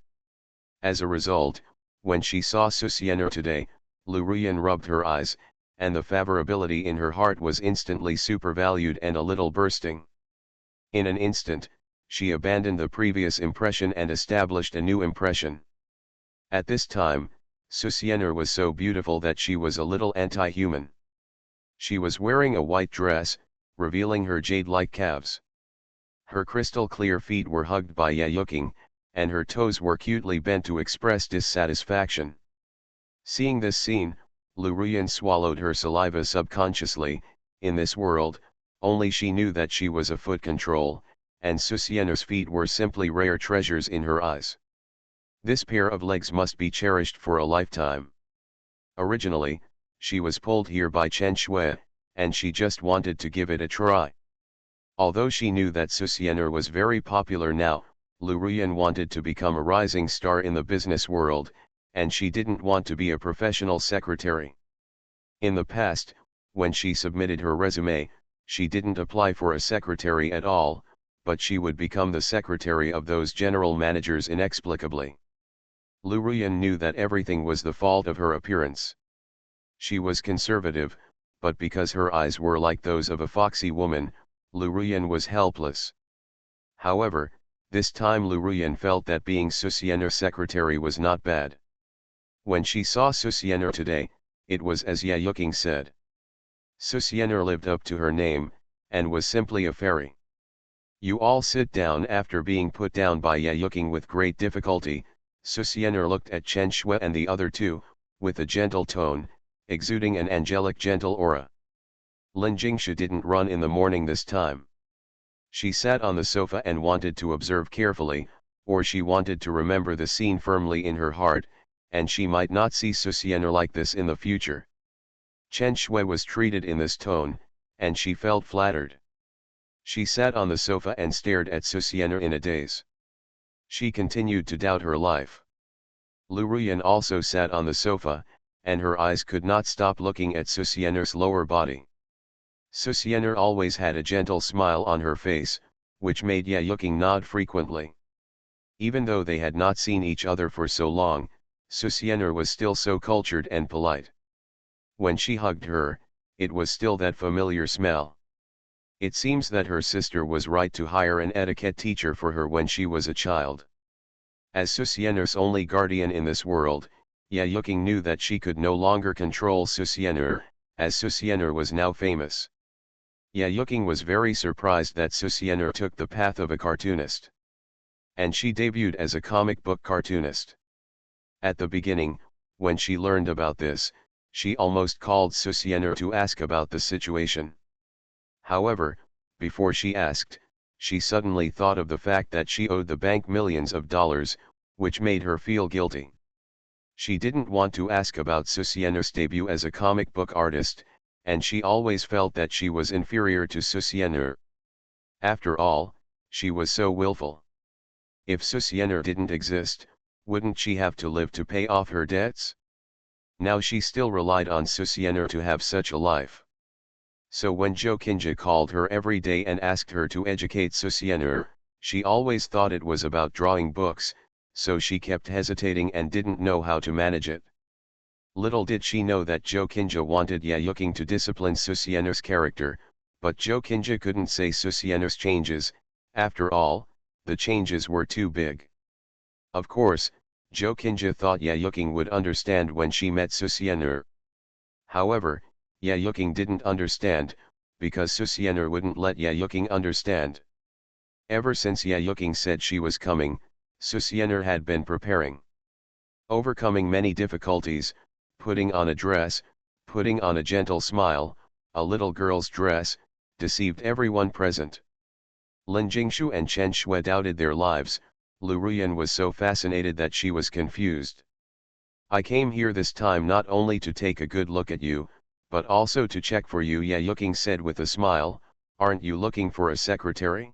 As a result, when she saw Susienner today, Lu Ruyan rubbed her eyes, and the favorability in her heart was instantly supervalued and a little bursting. In an instant, she abandoned the previous impression and established a new impression. At this time, Susienner was so beautiful that she was a little anti-human. She was wearing a white dress, revealing her jade-like calves. Her crystal-clear feet were hugged by Ye Yuking, and her toes were cutely bent to express dissatisfaction. Seeing this scene, Lu Ruyan swallowed her saliva subconsciously. In this world, only she knew that she was a foot control, and Susienner's feet were simply rare treasures in her eyes. This pair of legs must be cherished for a lifetime. Originally, she was pulled here by Chen Shui, and she just wanted to give it a try. Although she knew that Susienner was very popular now, Lu Ruyan wanted to become a rising star in the business world, and she didn't want to be a professional secretary. In the past, when she submitted her resume, she didn't apply for a secretary at all, but she would become the secretary of those general managers inexplicably. Lu Ruyan knew that everything was the fault of her appearance. She was conservative, but because her eyes were like those of a foxy woman, Lu Ruyan was helpless. However, this time Lu Ruyan felt that being Susienner's secretary was not bad. When she saw Susienner today, it was as Ye Yuking said. Susienner lived up to her name, and was simply a fairy. You all sit down. After being put down by Ye Yuking with great difficulty, Susienner looked at Chen Shui and the other two, with a gentle tone, exuding an angelic gentle aura. Lin Jingshu didn't run in the morning this time. She sat on the sofa and wanted to observe carefully, or she wanted to remember the scene firmly in her heart, and she might not see Susienner like this in the future. Chen Shui was treated in this tone, and she felt flattered. She sat on the sofa and stared at Susienner in a daze. She continued to doubt her life. Lu Ruyan also sat on the sofa, and her eyes could not stop looking at Susienner's lower body. Susianer always had a gentle smile on her face, which made Yayuking nod frequently. Even though they had not seen each other for so long, Susianer was still so cultured and polite. When she hugged her, it was still that familiar smell. It seems that her sister was right to hire an etiquette teacher for her when she was a child. As Susianer's only guardian in this world, Yayuking knew that she could no longer control Susianer, as Susianer was now famous. Yayuking was very surprised that Susianer took the path of a cartoonist. And she debuted as a comic book cartoonist. At the beginning, when she learned about this, she almost called Susianer to ask about the situation. However, before she asked, she suddenly thought of the fact that she owed the bank millions of dollars, which made her feel guilty. She didn't want to ask about Susianer's debut as a comic book artist, and she always felt that she was inferior to Susianer. After all, she was so willful. If Susianer didn't exist, wouldn't she have to live to pay off her debts? Now she still relied on Susianer to have such a life. So when Jokinja called her every day and asked her to educate Susianer, she always thought it was about drawing books, so she kept hesitating and didn't know how to manage it. Little did she know that Jokinja wanted Yayuking to discipline Susianer's character, but Jokinja couldn't say Susianer's changes. After all, the changes were too big. Of course, Jokinja thought Yayuking would understand when she met Susianer. However, Yayuking didn't understand, because Susianer wouldn't let Yayuking understand. Ever since Yayuking said she was coming, Susianer had been preparing. Overcoming many difficulties, putting on a dress, putting on a gentle smile, a little girl's dress, deceived everyone present. Lin Jingshu and Chen Shui doubted their lives. Lu Ruyan was so fascinated that she was confused. I came here this time not only to take a good look at you, but also to check for you, Yayuking said with a smile. Aren't you looking for a secretary?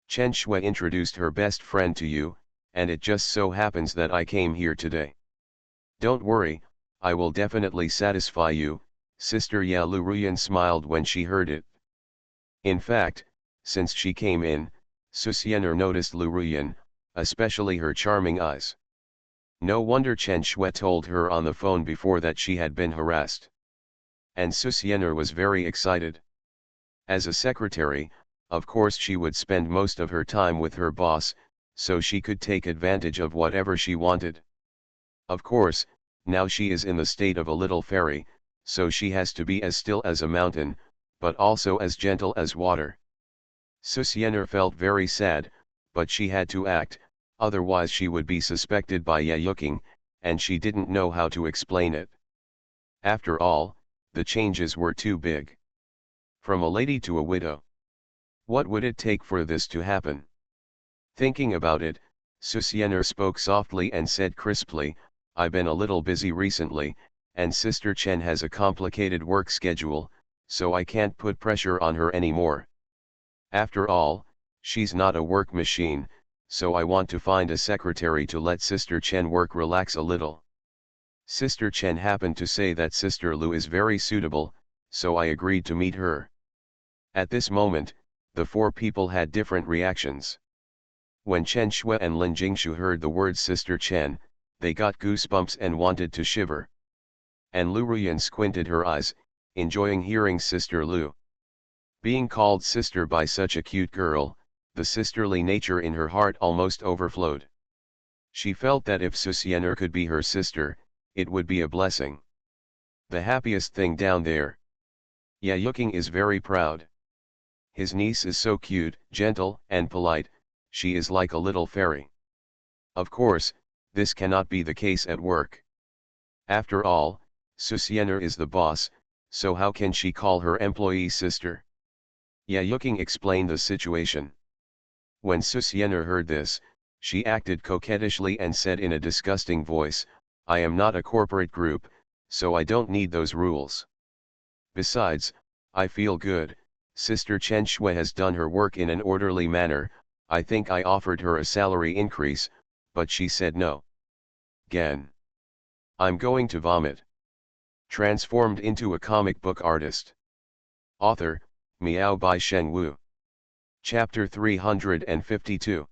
Chen Shui introduced her best friend to you, and it just so happens that I came here today. Don't worry, I will definitely satisfy you, Sister Ya. Lu Ruyan smiled when she heard it. In fact, since she came in, Susianer noticed Lu Ruyan, especially her charming eyes. No wonder Chen Shui told her on the phone before that she had been harassed. And Susianer was very excited. As a secretary, of course she would spend most of her time with her boss, so she could take advantage of whatever she wanted. Of course, now she is in the state of a little fairy, so she has to be as still as a mountain, but also as gentle as water. Susianer felt very sad, but she had to act, otherwise she would be suspected by Yayuking, and she didn't know how to explain it. After all, the changes were too big. From a lady to a widow. What would it take for this to happen? Thinking about it, Susianer spoke softly and said crisply, I've been a little busy recently, and Sister Chen has a complicated work schedule, so I can't put pressure on her anymore. After all, she's not a work machine, so I want to find a secretary to let Sister Chen work relax a little. Sister Chen happened to say that Sister Lu is very suitable, so I agreed to meet her. At this moment, the four people had different reactions. When Chen Shui and Lin Jingshu heard the word Sister Chen, they got goosebumps and wanted to shiver. And Lu Ruyan squinted her eyes, enjoying hearing Sister Lu. Being called sister by such a cute girl, the sisterly nature in her heart almost overflowed. She felt that if Susianer could be her sister, it would be a blessing. The happiest thing down there. Yayuking is very proud. His niece is so cute, gentle, and polite, she is like a little fairy. Of course, this cannot be the case at work. After all, Susianer is the boss, so how can she call her employee sister? Yayuking explained the situation. When Susianer heard this, she acted coquettishly and said in a disgusting voice, I am not a corporate group, so I don't need those rules. Besides, I feel good, Sister Chen Shui has done her work in an orderly manner. I think I offered her a salary increase, but she said no. Gen. I'm going to vomit. Transformed into a comic book artist. Author, Miao by Shen Wu. Chapter 352.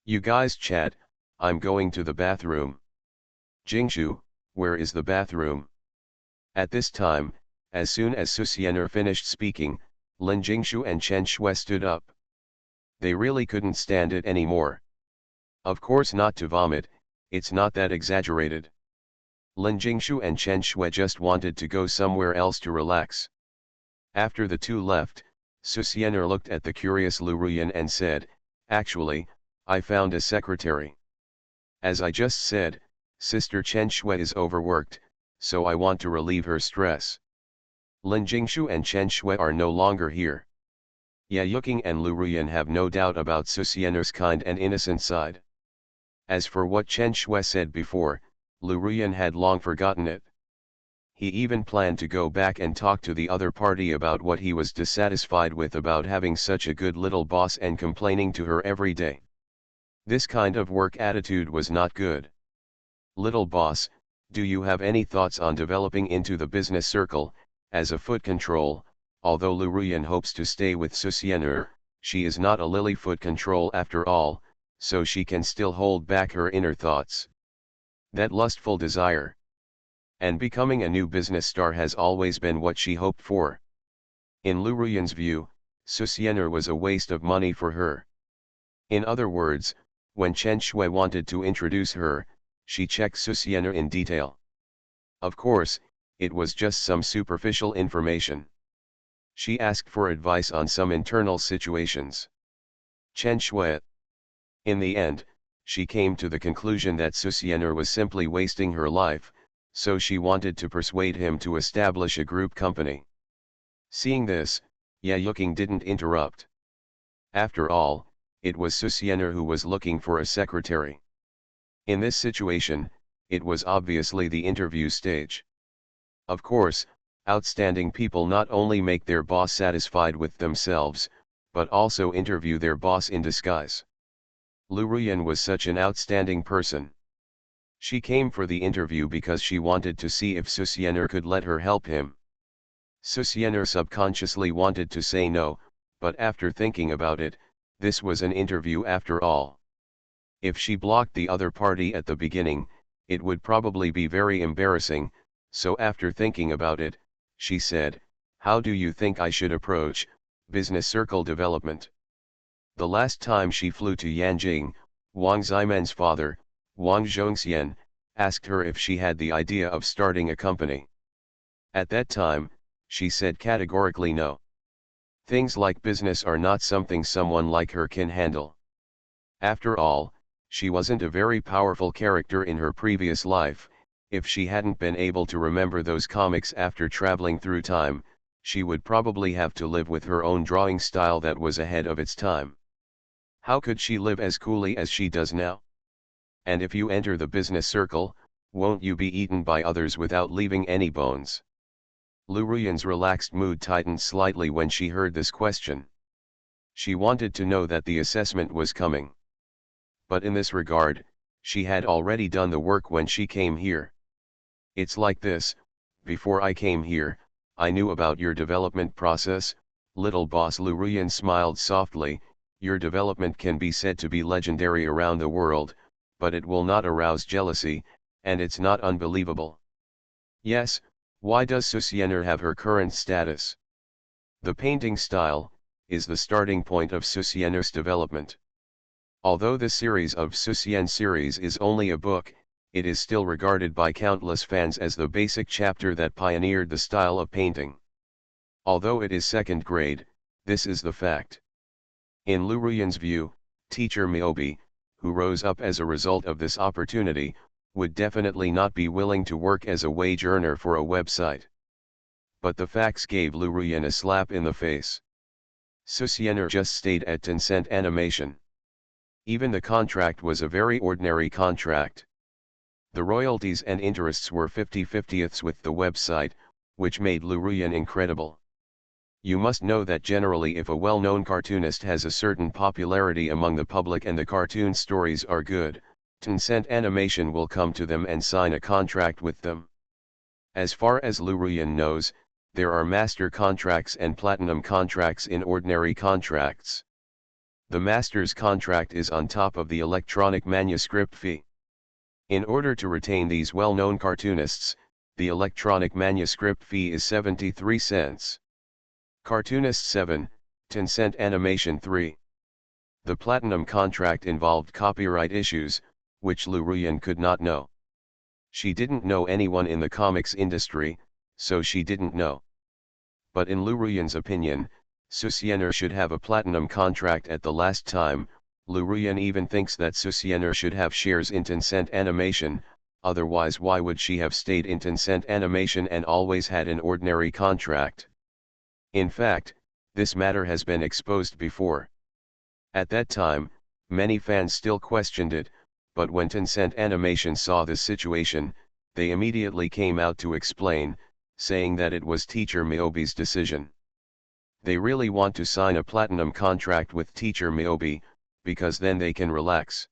You guys chat, I'm going to the bathroom. Jingshu, where is the bathroom? At this time, as soon as Susiener finished speaking, Lin Jingshu and Chen Shui stood up. They really couldn't stand it anymore. Of course not to vomit, it's not that exaggerated. Lin Jingshu and Chen Shui just wanted to go somewhere else to relax. After the two left, Susiener looked at the curious Lu Ruyan and said, "Actually, I found a secretary. As I just said, Sister Chen Shui is overworked, so I want to relieve her stress." Lin Jingshu and Chen Shui are no longer here. Ya Yuking and Lu Ruyan have no doubt about Susiener's kind and innocent side. As for what Chen Shui said before, Lu Ruyan had long forgotten it. He even planned to go back and talk to the other party about what he was dissatisfied with about having such a good little boss and complaining to her every day. This kind of work attitude was not good. "Little boss, do you have any thoughts on developing into the business circle, as a foot control?" Although Lu Ruyan hopes to stay with Susiener, she is not a lily foot control after all, so she can still hold back her inner thoughts. That lustful desire. And becoming a new business star has always been what she hoped for. In Lu Ruyan's view, Susiener was a waste of money for her. In other words, when Chen Shui wanted to introduce her, she checked Susiener in detail. Of course, it was just some superficial information. She asked for advice on some internal situations. Chen Shui. In the end, she came to the conclusion that Susiener was simply wasting her life, so she wanted to persuade him to establish a group company. Seeing this, Ya Yuking didn't interrupt. After all, it was Susiener who was looking for a secretary. In this situation, it was obviously the interview stage. Of course, outstanding people not only make their boss satisfied with themselves, but also interview their boss in disguise. Lu Ruyan was such an outstanding person. She came for the interview because she wanted to see if Susiener could let her help him. Susiener subconsciously wanted to say no, but after thinking about it, this was an interview after all. If she blocked the other party at the beginning, it would probably be very embarrassing, so after thinking about it, she said, "How do you think I should approach business circle development?" The last time she flew to Yanjing, Wang Ximen's father, Wang Zhongxian, asked her if she had the idea of starting a company. At that time, she said categorically no. Things like business are not something someone like her can handle. After all, she wasn't a very powerful character in her previous life. If she hadn't been able to remember those comics after traveling through time, she would probably have to live with her own drawing style that was ahead of its time. How could she live as coolly as she does now? And if you enter the business circle, won't you be eaten by others without leaving any bones? Lu Ruyan's relaxed mood tightened slightly when she heard this question. She wanted to know that the assessment was coming. But in this regard, she had already done the work when she came here. It's like this: before I came here, I knew about your development process, little boss. Lu Ruyan smiled softly. Your development can be said to be legendary around the world, but it will not arouse jealousy, and it's not unbelievable. Yes, why does Susiener have her current status? The painting style is the starting point of Susiener's development. Although the series of Susien series is only a book, it is still regarded by countless fans as the basic chapter that pioneered the style of painting. Although it is second grade, this is the fact. In Lu Ruyan's view, teacher Miyobi, who rose up as a result of this opportunity, would definitely not be willing to work as a wage earner for a website. But the facts gave Lu Ruyan a slap in the face. Susiener just stayed at Tencent Animation. Even the contract was a very ordinary contract. The royalties and interests were 50/50ths with the website, which made Lu Ruyan incredible. You must know that generally if a well-known cartoonist has a certain popularity among the public and the cartoon stories are good, Tencent Animation will come to them and sign a contract with them. As far as Lu Ruyan knows, There are master contracts and platinum contracts in ordinary contracts. The master's contract is on top of the electronic manuscript fee. In order to retain these well-known cartoonists, the electronic manuscript fee is 73 cents. Cartoonist 7, 10-cent animation 3. The platinum contract involved copyright issues, which Lu Ruyan could not know. She didn't know anyone in the comics industry, so she didn't know. But in Lu Ruyan's opinion, Susiener should have a platinum contract at the last time. Lu Ruyan even thinks that Susiener should have shares in Tencent Animation, otherwise why would she have stayed in Tencent Animation and always had an ordinary contract? In fact, this matter has been exposed before. At that time, many fans still questioned it, but when Tencent Animation saw the situation, they immediately came out to explain, saying that it was teacher Miyobi's decision. They really want to sign a platinum contract with teacher Miyobi, because then they can relax.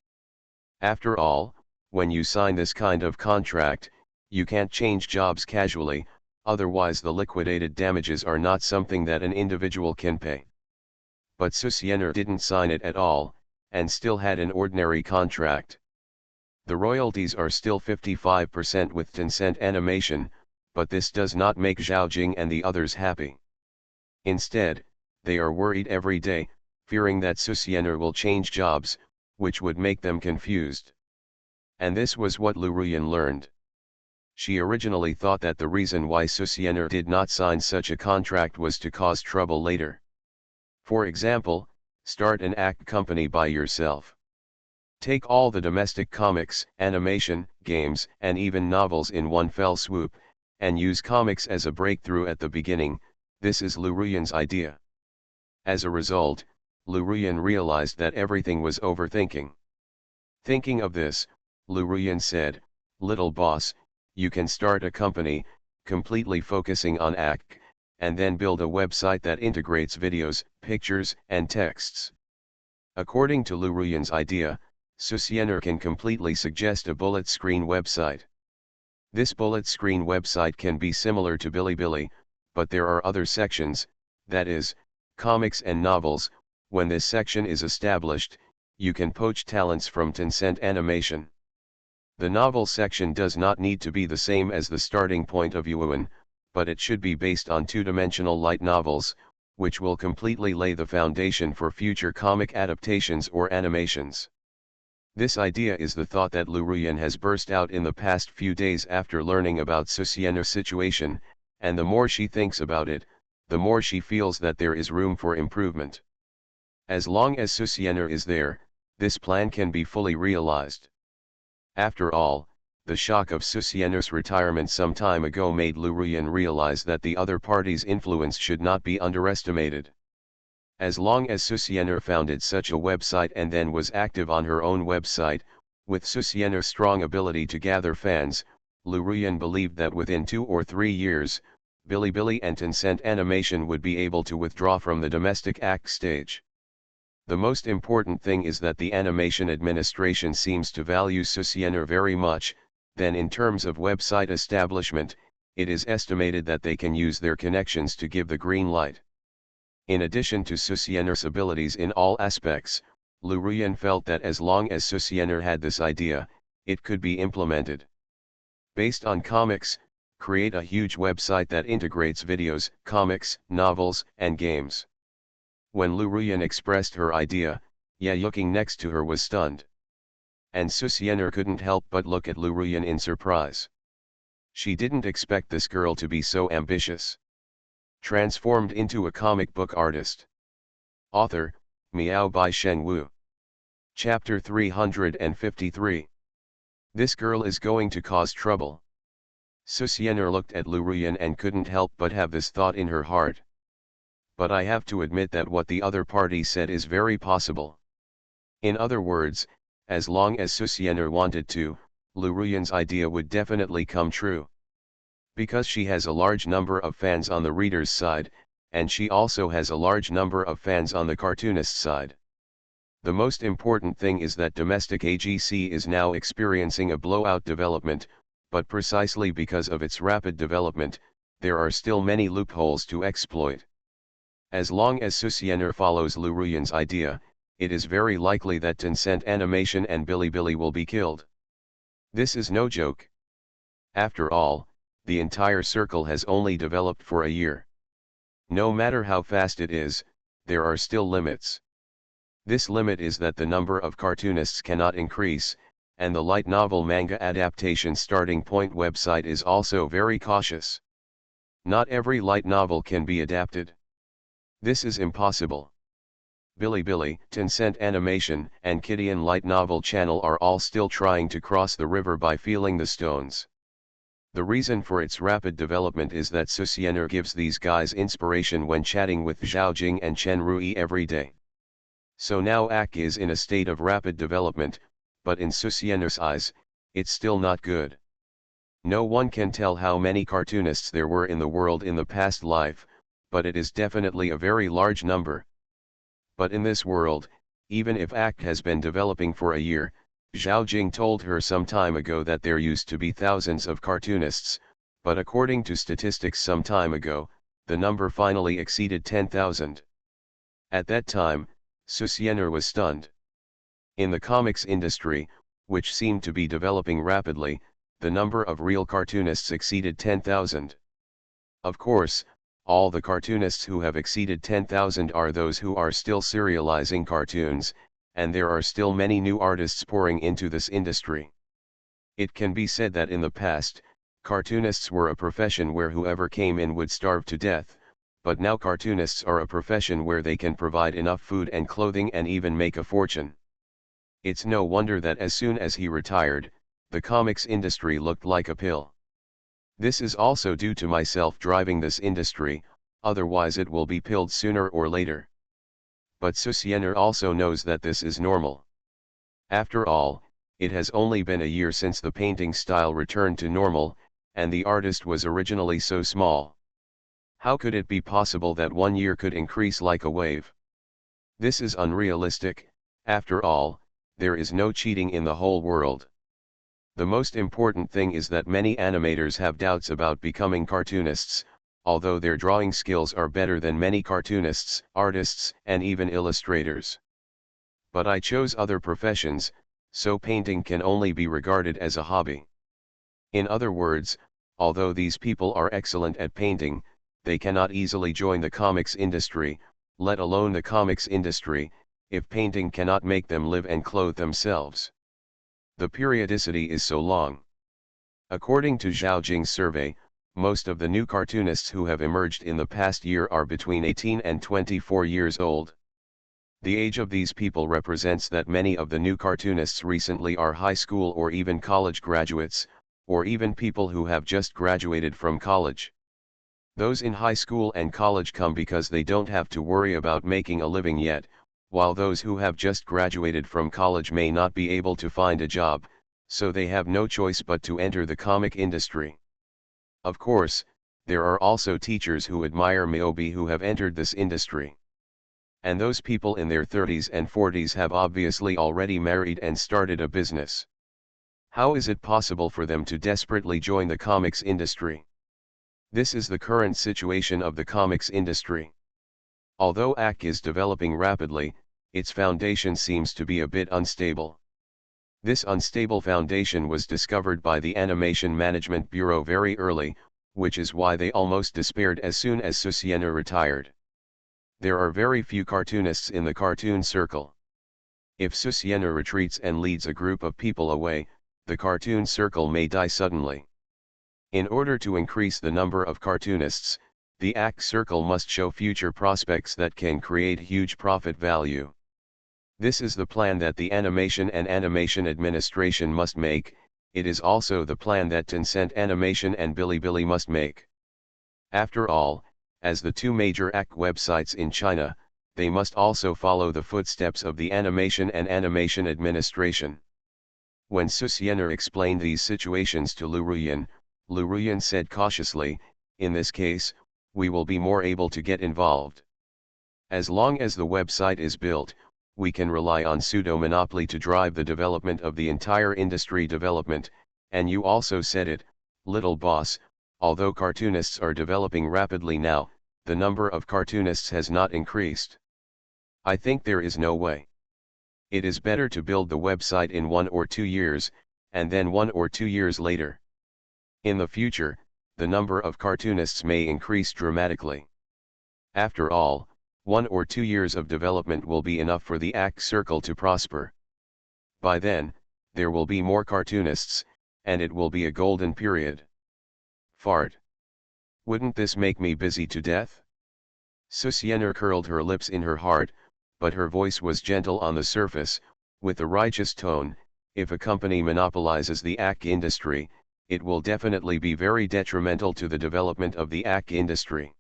After all, when you sign this kind of contract, you can't change jobs casually, otherwise the liquidated damages are not something that an individual can pay. But Susiener didn't sign it at all, and still had an ordinary contract. The royalties are still 55% with Tencent Animation, but this does not make Zhao Jing and the others happy. Instead, they are worried every day, fearing that Susiener will change jobs, which would make them confused. And this was what Lu Ruyan learned. She originally thought that the reason why Susiener did not sign such a contract was to cause trouble later. For example, start an act company by yourself. Take all the domestic comics, animation, games, and even novels in one fell swoop, and use comics as a breakthrough at the beginning. This is Lu Ruyan's idea. As a result, Lu Ruyan realized that everything was overthinking. Thinking of this, Lu Ruyan said, "Little boss, you can start a company, completely focusing on ACK, and then build a website that integrates videos, pictures, and texts." According to Lu Ruyan's idea, Susiener can completely suggest a bullet screen website. This bullet screen website can be similar to Bilibili, but there are other sections, that is, comics and novels. When this section is established, you can poach talents from Tencent Animation. The novel section does not need to be the same as the starting point of Yuan, but it should be based on two-dimensional light novels, which will completely lay the foundation for future comic adaptations or animations. This idea is the thought that Lu Ruyan has burst out in the past few days after learning about Susiener's situation, and the more she thinks about it, the more she feels that there is room for improvement. As long as Susiener is there, this plan can be fully realized. After all, the shock of Susiener's retirement some time ago made Lu Ruyan realize that the other party's influence should not be underestimated. As long as Susiener founded such a website and then was active on her own website, with Susiener's strong ability to gather fans, Lu Ruyan believed that within 2 or 3 years, Bilibili and Tencent Animation would be able to withdraw from the domestic act stage. The most important thing is that the animation administration seems to value Susiener very much. Then in terms of website establishment, it is estimated that they can use their connections to give the green light. In addition to Susiener's abilities in all aspects, Lu Ruyan felt that as long as Susiener had this idea, it could be implemented. Based on comics, create a huge website that integrates videos, comics, novels, and games. When Lu Ruyan expressed her idea, Ye Yuking next to her was stunned. And Susiener couldn't help but look at Lu Ruyan in surprise. She didn't expect this girl to be so ambitious. Transformed into a comic book artist. Author, Miao by Shen Wu. Chapter 353. This girl is going to cause trouble. Susiener looked at Lu Ruyan and couldn't help but have this thought in her heart. But I have to admit that what the other party said is very possible. In other words, as long as Susiener wanted to, Lu Ruyan's idea would definitely come true. Because she has a large number of fans on the reader's side, and she also has a large number of fans on the cartoonist side. The most important thing is that domestic AGC is now experiencing a blowout development, but precisely because of its rapid development, there are still many loopholes to exploit. As long as Susiener follows Lu Ruyan's idea, it is very likely that Tencent Animation and Bilibili will be killed. This is no joke. After all, the entire circle has only developed for a year. No matter how fast it is, there are still limits. This limit is that the number of cartoonists cannot increase, and the light novel manga adaptation starting point website is also very cautious. Not every light novel can be adapted. This is impossible. Bilibili, Tencent Animation, and Kidian Light Novel Channel are all still trying to cross the river by feeling the stones. The reason for its rapid development is that Susiener gives these guys inspiration when chatting with Zhao Jing and Chen Rui every day. So now AK is in a state of rapid development, but in Susiener's eyes, it's still not good. No one can tell how many cartoonists there were in the world in the past life, but it is definitely a very large number. But in this world, even if ACT has been developing for a year, Zhao Jing told her some time ago that there used to be thousands of cartoonists, but according to statistics some time ago, the number finally exceeded 10,000. At that time, Susiener was stunned. In the comics industry, which seemed to be developing rapidly, the number of real cartoonists exceeded 10,000. Of course, all the cartoonists who have exceeded 10,000 are those who are still serializing cartoons, and there are still many new artists pouring into this industry. It can be said that in the past, cartoonists were a profession where whoever came in would starve to death, but now cartoonists are a profession where they can provide enough food and clothing and even make a fortune. It's no wonder that as soon as he retired, the comics industry looked like a pill. This is also due to myself driving this industry, otherwise it will be pilled sooner or later. But Susiener also knows that this is normal. After all, it has only been a year since the painting style returned to normal, and the artist was originally so small. How could it be possible that 1 year could increase like a wave? This is unrealistic. After all, there is no cheating in the whole world. The most important thing is that many animators have doubts about becoming cartoonists, although their drawing skills are better than many cartoonists, artists, and even illustrators. But I chose other professions, so painting can only be regarded as a hobby. In other words, although these people are excellent at painting, they cannot easily join the comics industry, let alone the comics industry, if painting cannot make them live and clothe themselves. The periodicity is so long. According to Zhao Jing's survey, most of the new cartoonists who have emerged in the past year are between 18 and 24 years old. The age of these people represents that many of the new cartoonists recently are high school or even college graduates, or even people who have just graduated from college. Those in high school and college come because they don't have to worry about making a living yet, while those who have just graduated from college may not be able to find a job, so they have no choice but to enter the comic industry. Of course, there are also teachers who admire Myobi who have entered this industry. And those people in their 30s and 40s have obviously already married and started a business. How is it possible for them to desperately join the comics industry? This is the current situation of the comics industry. Although AK is developing rapidly, its foundation seems to be a bit unstable. This unstable foundation was discovered by the Animation Management Bureau very early, which is why they almost despaired as soon as Susiener retired. There are very few cartoonists in the cartoon circle. If Susiener retreats and leads a group of people away, the cartoon circle may die suddenly. In order to increase the number of cartoonists, the AK circle must show future prospects that can create huge profit value. This is the plan that the Animation and Animation Administration must make. It is also the plan that Tencent Animation and Bilibili must make. After all, as the two major AK websites in China, they must also follow the footsteps of the Animation and Animation Administration. When Susiener explained these situations to Lu Ruyan said cautiously, "In this case, we will be more able to get involved. As long as the website is built, we can rely on pseudo-monopoly to drive the development of the entire industry development, and you also said it, little boss, although cartoonists are developing rapidly now, the number of cartoonists has not increased. I think there is no way. It is better to build the website in 1 or 2 years, and then 1 or 2 years later. In the future, the number of cartoonists may increase dramatically. After all, 1 or 2 years of development will be enough for the ACK circle to prosper. By then, there will be more cartoonists, and it will be a golden period. Fart. Wouldn't this make me busy to death? Susiener curled her lips in her heart, but her voice was gentle on the surface, with a righteous tone. If a company monopolizes the ACK industry, it will definitely be very detrimental to the development of the ACK industry.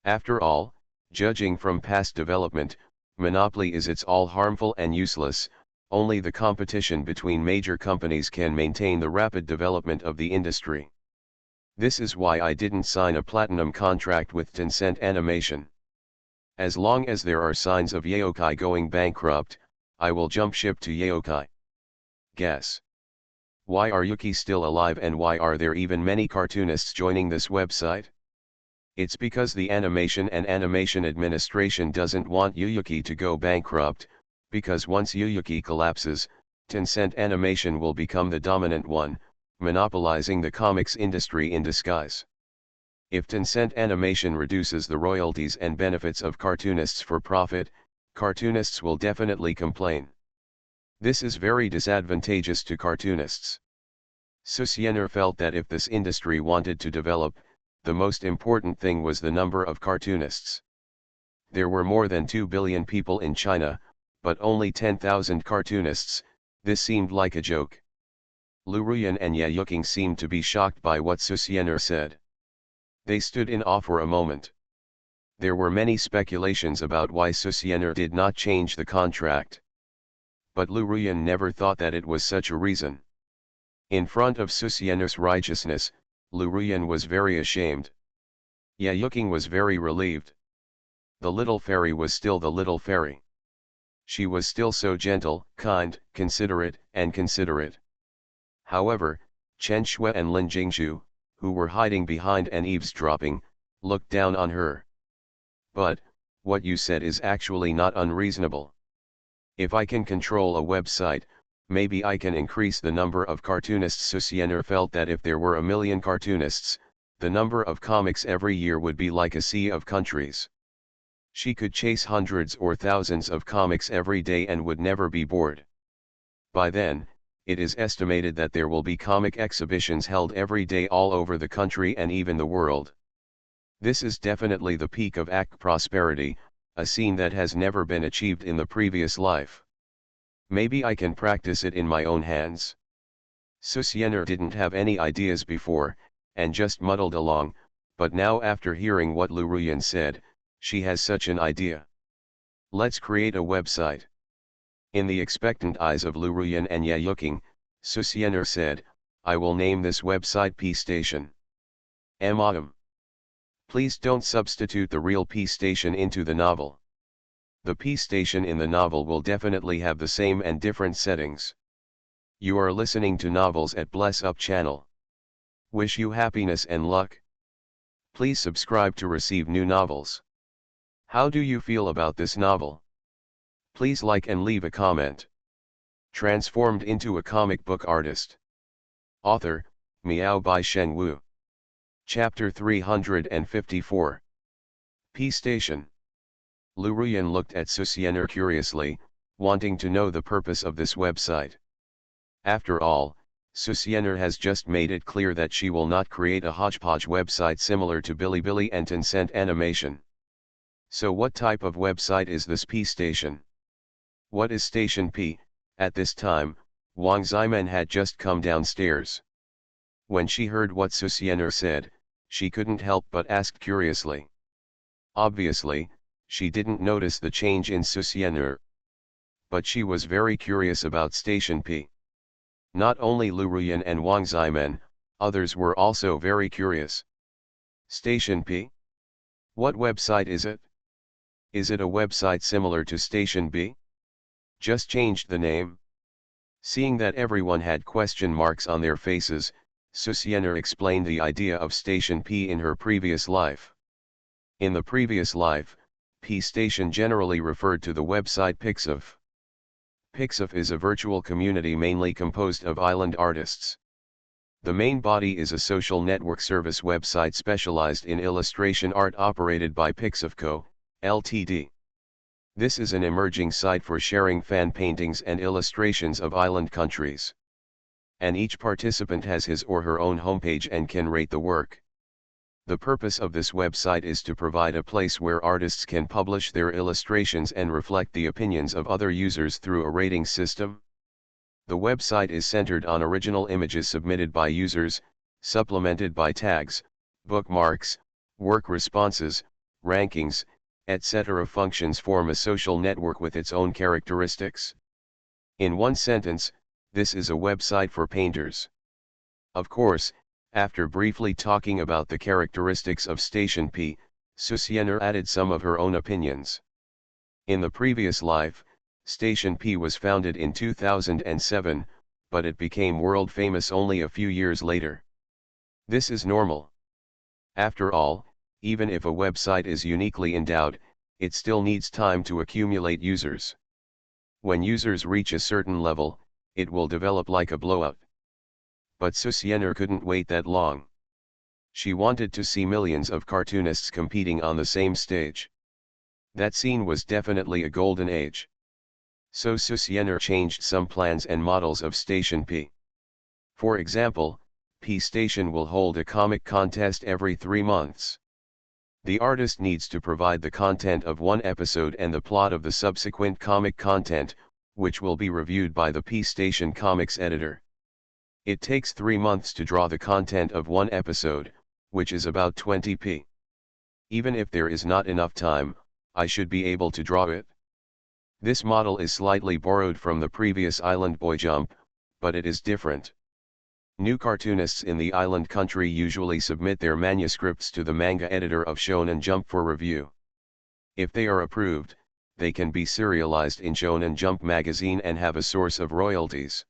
After all, judging from past development, monopoly is it's all harmful and useless. Only the competition between major companies can maintain the rapid development of the industry. This is why I didn't sign a platinum contract with Tencent Animation. As long as there are signs of Yaokai going bankrupt, I will jump ship to Yaokai. Guess. Why are Yuki still alive, and why are there even many cartoonists joining this website? It's because the Animation and Animation Administration doesn't want Yuyuki to go bankrupt, because once Yuyuki collapses, Tencent Animation will become the dominant one, monopolizing the comics industry in disguise. If Tencent Animation reduces the royalties and benefits of cartoonists for profit, cartoonists will definitely complain. This is very disadvantageous to cartoonists. Susiener felt that if this industry wanted to develop, the most important thing was the number of cartoonists. There were more than 2 billion people in China, but only 10,000 cartoonists. This seemed like a joke. Lu Ruyan and Ye Yuking seemed to be shocked by what Susiener said. They stood in awe for a moment. There were many speculations about why Susiener did not change the contract. But Lu Ruyan never thought that it was such a reason. In front of Susiener's righteousness, Lu Ruyan was very ashamed. Ye Yuking was very relieved. The little fairy was still the little fairy. She was still so gentle, kind, considerate, and considerate. However, Chen Shui and Lin Jingshu, who were hiding behind and eavesdropping, looked down on her. But, what you said is actually not unreasonable. If I can control a website, maybe I can increase the number of cartoonists. Susiener felt that if there were 1 million cartoonists, the number of comics every year would be like a sea of countries. She could chase hundreds or thousands of comics every day and would never be bored. By then, it is estimated that there will be comic exhibitions held every day all over the country and even the world. This is definitely the peak of ACK prosperity, a scene that has never been achieved in the previous life. Maybe I can practice it in my own hands. Susiener didn't have any ideas before, and just muddled along, but now after hearing what Lu Ruyan said, she has such an idea. Let's create a website. In the expectant eyes of Lu Ruyan and Ye Yuking, Susiener said, I will name this website P Station. Autumn. Please don't substitute the real P Station into the novel. The P Station in the novel will definitely have the same and different settings. You are listening to Novels at Bless Up channel. Wish you happiness and luck. Please subscribe to receive new novels. How do you feel about this novel? Please like and leave a comment. Transformed into a comic book artist. Author, Miao by Shen Wu. Chapter 354. P Station. Lu Ruyan looked at Susiener curiously, wanting to know the purpose of this website. After all, Susiener has just made it clear that she will not create a hodgepodge website similar to Bilibili and Tencent Animation. So what type of website is this P Station? What is Station P? At this time, Wang Ximen had just come downstairs. When she heard what Susiener said, she couldn't help but ask curiously. Obviously, she didn't notice the change in Susiener. But she was very curious about Station P. Not only Lu Ruyan and Wang Ximen, others were also very curious. Station P? What website is it? Is it a website similar to Station B? Just changed the name? Seeing that everyone had question marks on their faces, Susiener explained the idea of Station P in her previous life. In the previous life, P Station generally referred to the website Pixuf. Pixuf is a virtual community mainly composed of island artists. The main body is a social network service website specialized in illustration art operated by Pixufco, Ltd. This is an emerging site for sharing fan paintings and illustrations of island countries. And each participant has his or her own homepage and can rate the work. The purpose of this website is to provide a place where artists can publish their illustrations and reflect the opinions of other users through a rating system. The website is centered on original images submitted by users, supplemented by tags, bookmarks, work responses, rankings, etc. Functions form a social network with its own characteristics. In one sentence, this is a website for painters. Of course, after briefly talking about the characteristics of Station P, Susiener added some of her own opinions. In the previous life, Station P was founded in 2007, but it became world famous only a few years later. This is normal. After all, even if a website is uniquely endowed, it still needs time to accumulate users. When users reach a certain level, it will develop like a blowout. But Susiener couldn't wait that long. She wanted to see millions of cartoonists competing on the same stage. That scene was definitely a golden age. So Susiener changed some plans and models of Station P. For example, P Station will hold a comic contest every 3 months. The artist needs to provide the content of one episode and the plot of the subsequent comic content, which will be reviewed by the P Station comics editor. It takes 3 months to draw the content of one episode, which is about 20p. Even if there is not enough time, I should be able to draw it. This model is slightly borrowed from the previous Island Boy Jump, but it is different. New cartoonists in the island country usually submit their manuscripts to the manga editor of Shonen Jump for review. If they are approved, they can be serialized in Shonen Jump magazine and have a source of royalties.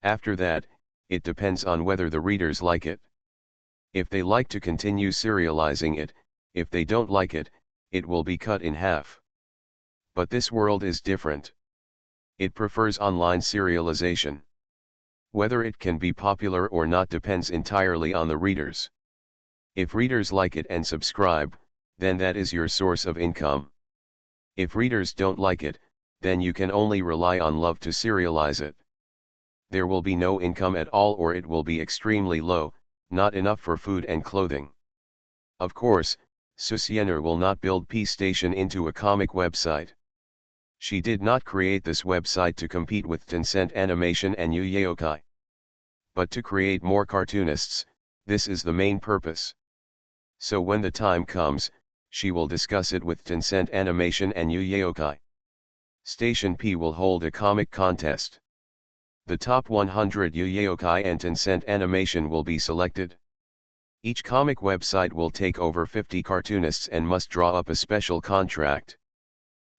After that, it depends on whether the readers like it. If they like to continue serializing it, if they don't like it, it will be cut in half. But this world is different. It prefers online serialization. Whether it can be popular or not depends entirely on the readers. If readers like it and subscribe, then that is your source of income. If readers don't like it, then you can only rely on love to serialize it. There will be no income at all, or it will be extremely low, not enough for food and clothing. Of course, Susiener will not build P Station into a comic website. She did not create this website to compete with Tencent Animation and Yu Yaokai. But to create more cartoonists, this is the main purpose. So when the time comes, she will discuss it with Tencent Animation and Yu Yaokai. Station P will hold a comic contest. The top 100 Yu Yaokai and Tencent Animation will be selected. Each comic website will take over 50 cartoonists and must draw up a special contract.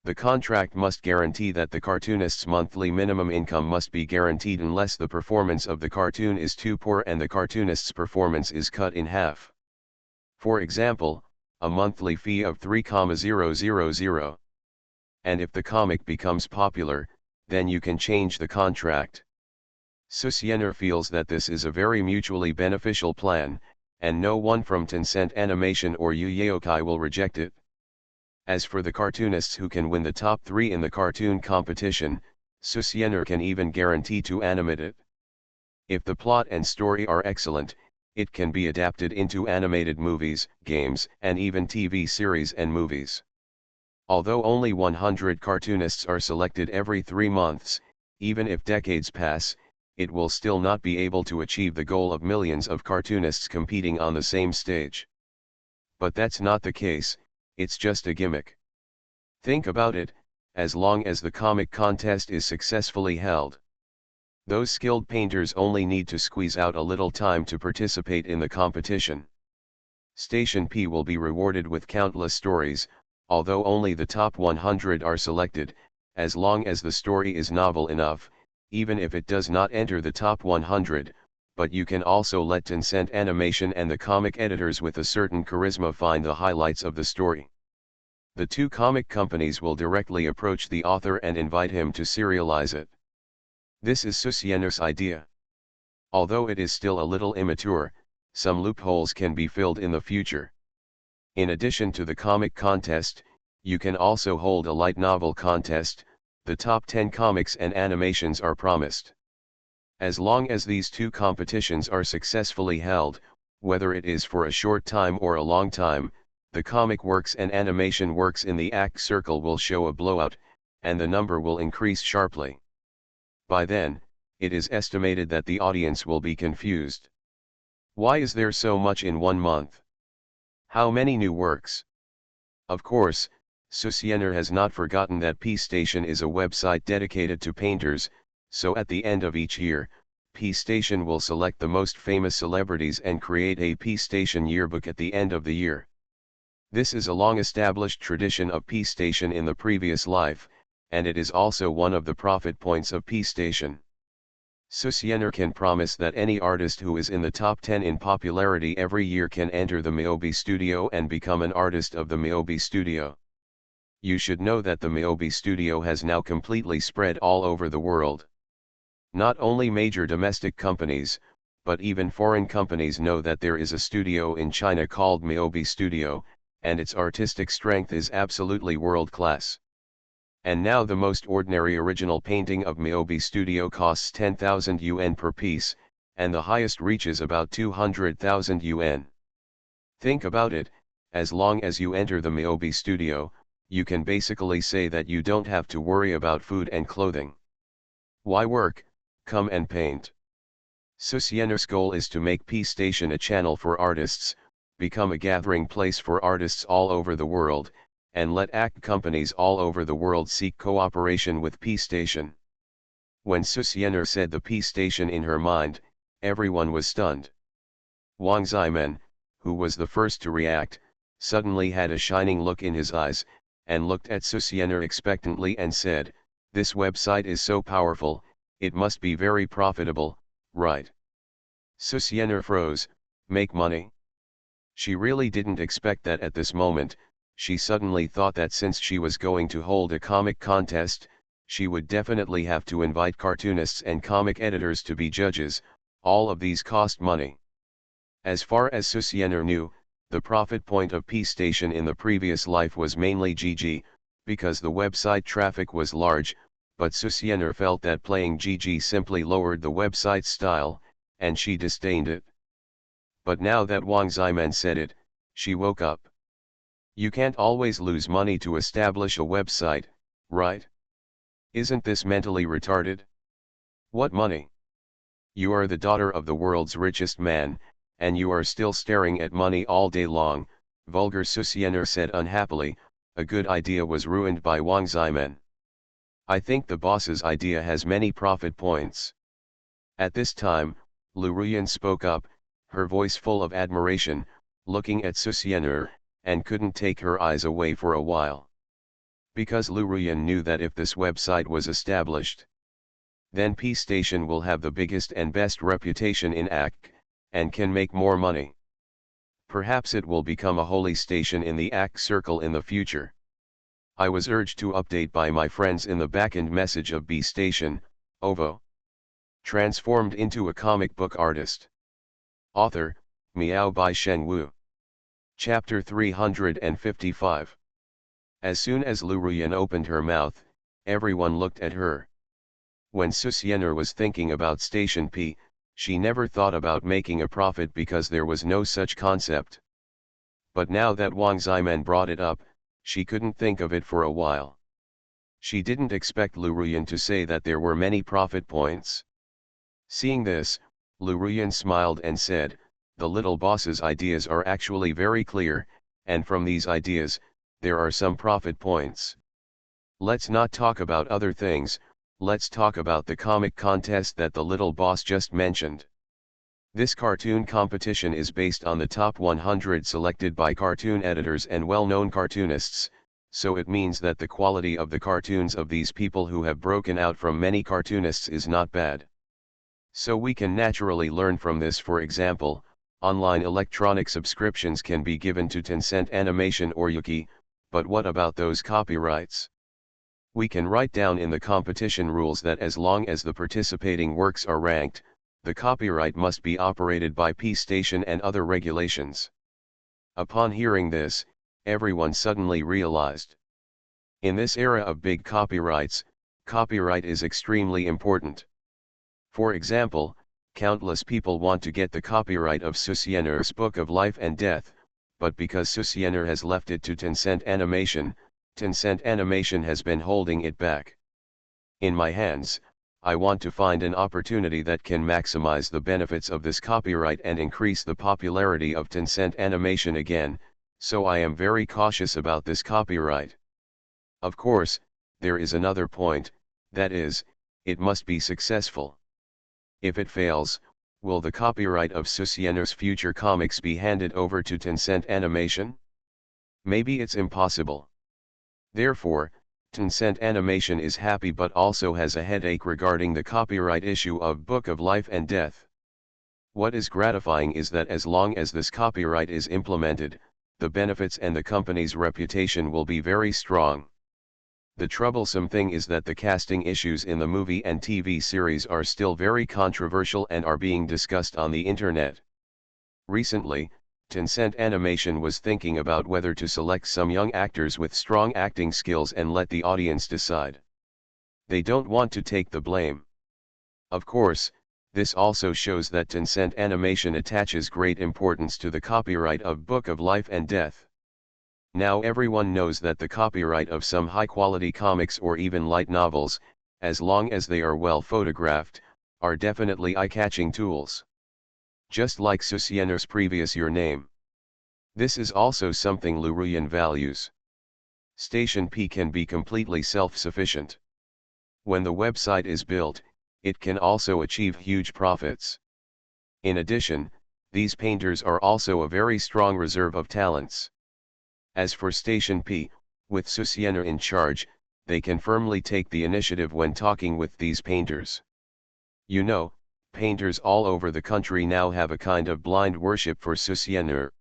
The contract must guarantee that the cartoonist's monthly minimum income must be guaranteed unless the performance of the cartoon is too poor and the cartoonist's performance is cut in half. For example, a monthly fee of 3,000. And if the comic becomes popular, then you can change the contract. Susiener feels that this is a very mutually beneficial plan, and no one from Tencent Animation or Yu Yaokai will reject it. As for the cartoonists who can win the top 3 in the cartoon competition, Susiener can even guarantee to animate it. If the plot and story are excellent, it can be adapted into animated movies, games, and even TV series and movies. Although only 100 cartoonists are selected every 3 months, even if decades pass, it will still not be able to achieve the goal of millions of cartoonists competing on the same stage. But that's not the case, it's just a gimmick. Think about it, as long as the comic contest is successfully held. Those skilled painters only need to squeeze out a little time to participate in the competition. Station P will be rewarded with countless stories, although only the top 100 are selected, as long as the story is novel enough, even if it does not enter the top 100, but you can also let Tencent Animation and the comic editors with a certain charisma find the highlights of the story. The two comic companies will directly approach the author and invite him to serialize it. This is Susiener's idea. Although it is still a little immature, some loopholes can be filled in the future. In addition to the comic contest, you can also hold a light novel contest. The top 10 comics and animations are promised. As long as these two competitions are successfully held, whether it is for a short time or a long time, the comic works and animation works in the act circle will show a blowout, and the number will increase sharply. By then, it is estimated that the audience will be confused. Why is there so much in 1 month? How many new works? Of course, Susiener has not forgotten that P-Station is a website dedicated to painters, so at the end of each year, P-Station will select the most famous celebrities and create a P-Station yearbook at the end of the year. This is a long-established tradition of P-Station in the previous life, and it is also one of the profit points of P-Station. Susiener can promise that any artist who is in the top 10 in popularity every year can enter the Myobi Studio and become an artist of the Myobi Studio. You should know that the Myobi Studio has now completely spread all over the world. Not only major domestic companies, but even foreign companies know that there is a studio in China called Myobi Studio, and its artistic strength is absolutely world-class. And now the most ordinary original painting of Myobi Studio costs 10,000 yuan per piece, and the highest reaches about 200,000 yuan. Think about it, as long as you enter the Myobi Studio, you can basically say that you don't have to worry about food and clothing. Why work? Come and paint. Susiener's goal is to make P-Station a channel for artists, become a gathering place for artists all over the world, and let act companies all over the world seek cooperation with P-Station. When Susiener said the P-Station in her mind, everyone was stunned. Wang Ximen, who was the first to react, suddenly had a shining look in his eyes, and looked at Susiener expectantly and said, "This website is so powerful, it must be very profitable, right?" Susiener froze. Make money? She really didn't expect that at this moment. She suddenly thought that since she was going to hold a comic contest, she would definitely have to invite cartoonists and comic editors to be judges. All of these cost money. As far as Susiener knew, the profit point of P-Station in the previous life was mainly GG, because the website traffic was large, but Susiener felt that playing GG simply lowered the website's style, and she disdained it. But now that Wang Ximen said it, she woke up. You can't always lose money to establish a website, right? Isn't this mentally retarded? What money? You are the daughter of the world's richest man, and you are still staring at money all day long, vulgar Susiener said unhappily. A good idea was ruined by Wang Ximen. I think the boss's idea has many profit points. At this time, Lu Ruyan spoke up, her voice full of admiration, looking at Susiener, and couldn't take her eyes away for a while. Because Lu Ruyan knew that if this website was established, then P-Station will have the biggest and best reputation in ACK, and can make more money. Perhaps it will become a holy station in the ACK circle in the future. I was urged to update by my friends in the backend message of B-Station, OVO. Transformed into a comic book artist. Author, Miao by Shen Wu. Chapter 355. As soon as Lu Ruyan opened her mouth, everyone looked at her. When Susiener was thinking about Station P, she never thought about making a profit because there was no such concept. But now that Wang Ximen brought it up, she couldn't think of it for a while. She didn't expect Lu Ruyan to say that there were many profit points. Seeing this, Lu Ruyan smiled and said, "The little boss's ideas are actually very clear, and from these ideas, there are some profit points. Let's not talk about other things, let's talk about the comic contest that the little boss just mentioned. This cartoon competition is based on the top 100 selected by cartoon editors and well-known cartoonists, so it means that the quality of the cartoons of these people who have broken out from many cartoonists is not bad. So we can naturally learn from this. For example, online electronic subscriptions can be given to Tencent Animation or Yuki, but what about those copyrights? We can write down in the competition rules that as long as the participating works are ranked, the copyright must be operated by P-Station and other regulations. Upon hearing this, everyone suddenly realized. In this era of big copyrights, copyright is extremely important. For example, countless people want to get the copyright of Susiener's Book of Life and Death, but because Susiener has left it to Tencent Animation, Tencent Animation has been holding it back. In my hands, I want to find an opportunity that can maximize the benefits of this copyright and increase the popularity of Tencent Animation again, so I am very cautious about this copyright. Of course, there is another point, that is, it must be successful. If it fails, will the copyright of Susiener's future comics be handed over to Tencent Animation? Maybe it's impossible. Therefore, Tencent Animation is happy but also has a headache regarding the copyright issue of Book of Life and Death. What is gratifying is that as long as this copyright is implemented, the benefits and the company's reputation will be very strong. The troublesome thing is that the casting issues in the movie and TV series are still very controversial and are being discussed on the internet. Recently, Tencent Animation was thinking about whether to select some young actors with strong acting skills and let the audience decide. They don't want to take the blame. Of course, this also shows that Tencent Animation attaches great importance to the copyright of Book of Life and Death. Now everyone knows that the copyright of some high-quality comics or even light novels, as long as they are well photographed, are definitely eye-catching tools. Just like Susiener's previous Your Name. This is also something Lu Ruyan values. Station P can be completely self-sufficient. When the website is built, it can also achieve huge profits. In addition, these painters are also a very strong reserve of talents. As for Station P, with Susiener in charge, they can firmly take the initiative when talking with these painters. You know, painters all over the country now have a kind of blind worship for Susiener.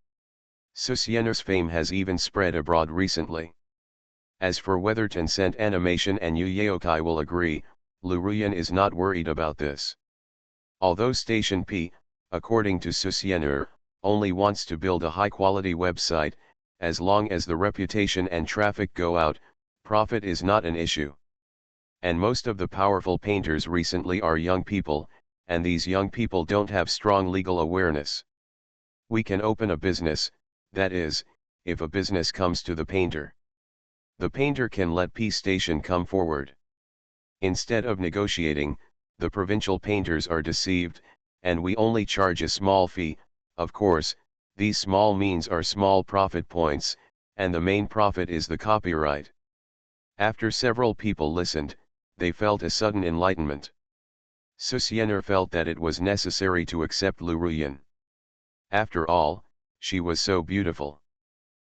Susiener's fame has even spread abroad recently. As for whether Tencent Animation and Yu Yaokai will agree, Lu Ruyan is not worried about this. Although Station P, according to Susiener, only wants to build a high-quality website, as long as the reputation and traffic go out, profit is not an issue. And most of the powerful painters recently are young people, and these young people don't have strong legal awareness. We can open a business, that is, if a business comes to the painter. The painter can let P-Station come forward. Instead of negotiating, the provincial painters are deceived, and we only charge a small fee. Of course, these small means are small profit points, and the main profit is the copyright. After several people listened, they felt a sudden enlightenment. Susiener felt that it was necessary to accept Lu Ruyan. After all, she was so beautiful.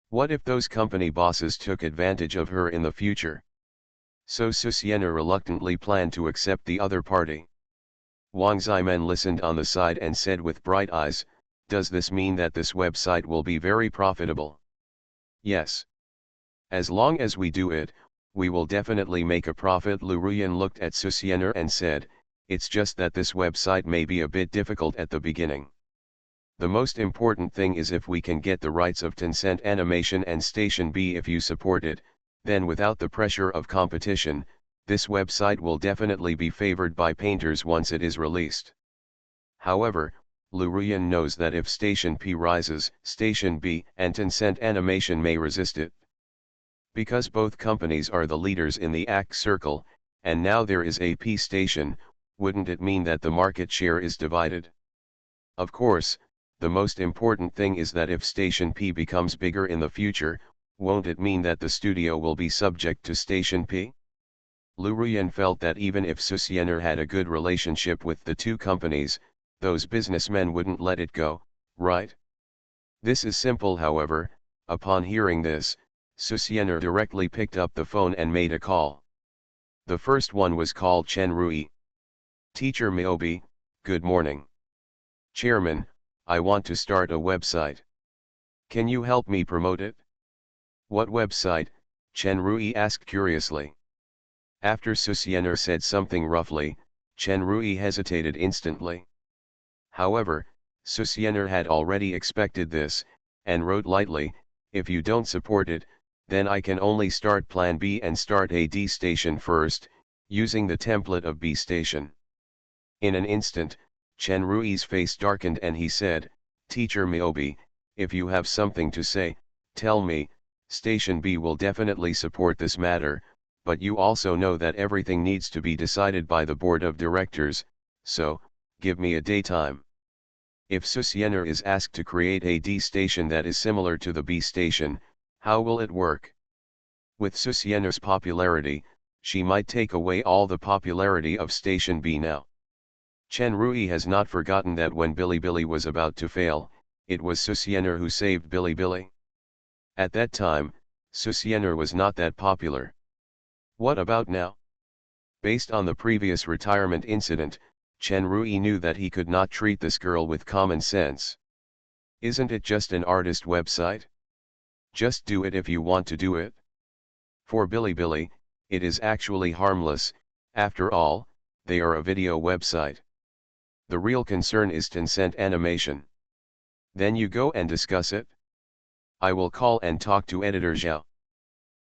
What if those company bosses took advantage of her in the future? So Susiener reluctantly planned to accept the other party. Wang Zimen listened on the side and said with bright eyes, "Does this mean that this website will be very profitable?" "Yes. As long as we do it, we will definitely make a profit." Lu Ruyan looked at Susiener and said, "It's just that this website may be a bit difficult at the beginning. The most important thing is if we can get the rights of Tencent Animation and Station B. If you support it, then without the pressure of competition, this website will definitely be favored by painters once it is released." However, Lu Ruyan knows that if Station P rises, Station B and Tencent Animation may resist it. Because both companies are the leaders in the ACT circle, and now there is a P station, wouldn't it mean that the market share is divided? Of course, the most important thing is that if Station P becomes bigger in the future, won't it mean that the studio will be subject to Station P? Lu Ruyan felt that even if Susiener had a good relationship with the two companies, those businessmen wouldn't let it go, right? This is simple. However, upon hearing this, Susiener directly picked up the phone and made a call. The first one was called Chen Rui. "Teacher Miobi, Good morning. Chairman, I want to start a website. Can you help me promote it? What website? Chen Rui asked curiously. After Susiener said something roughly, Chen Rui hesitated instantly. However, Susiener had already expected this, and wrote lightly, if you don't support it, then I can only start plan B and start a D station first, using the template of B station. In an instant, Chen Rui's face darkened and he said, Teacher Miobi, if you have something to say, tell me. Station B will definitely support this matter, but you also know that everything needs to be decided by the board of directors, so, give me a daytime. If Susiener is asked to create a D station that is similar to the B station, how will it work? With Susiener's popularity, she might take away all the popularity of Station B now. Chen Rui has not forgotten that when Bilibili was about to fail, it was Susiener who saved Bilibili. At that time, Susiener was not that popular. What about now? Based on the previous retirement incident, Chen Rui knew that he could not treat this girl with common sense. Isn't it just an artist website? Just do it if you want to do it. For Bilibili, it is actually harmless, after all, they are a video website. The real concern is Tencent animation. Then you go and discuss it. I will call and talk to editor Zhao.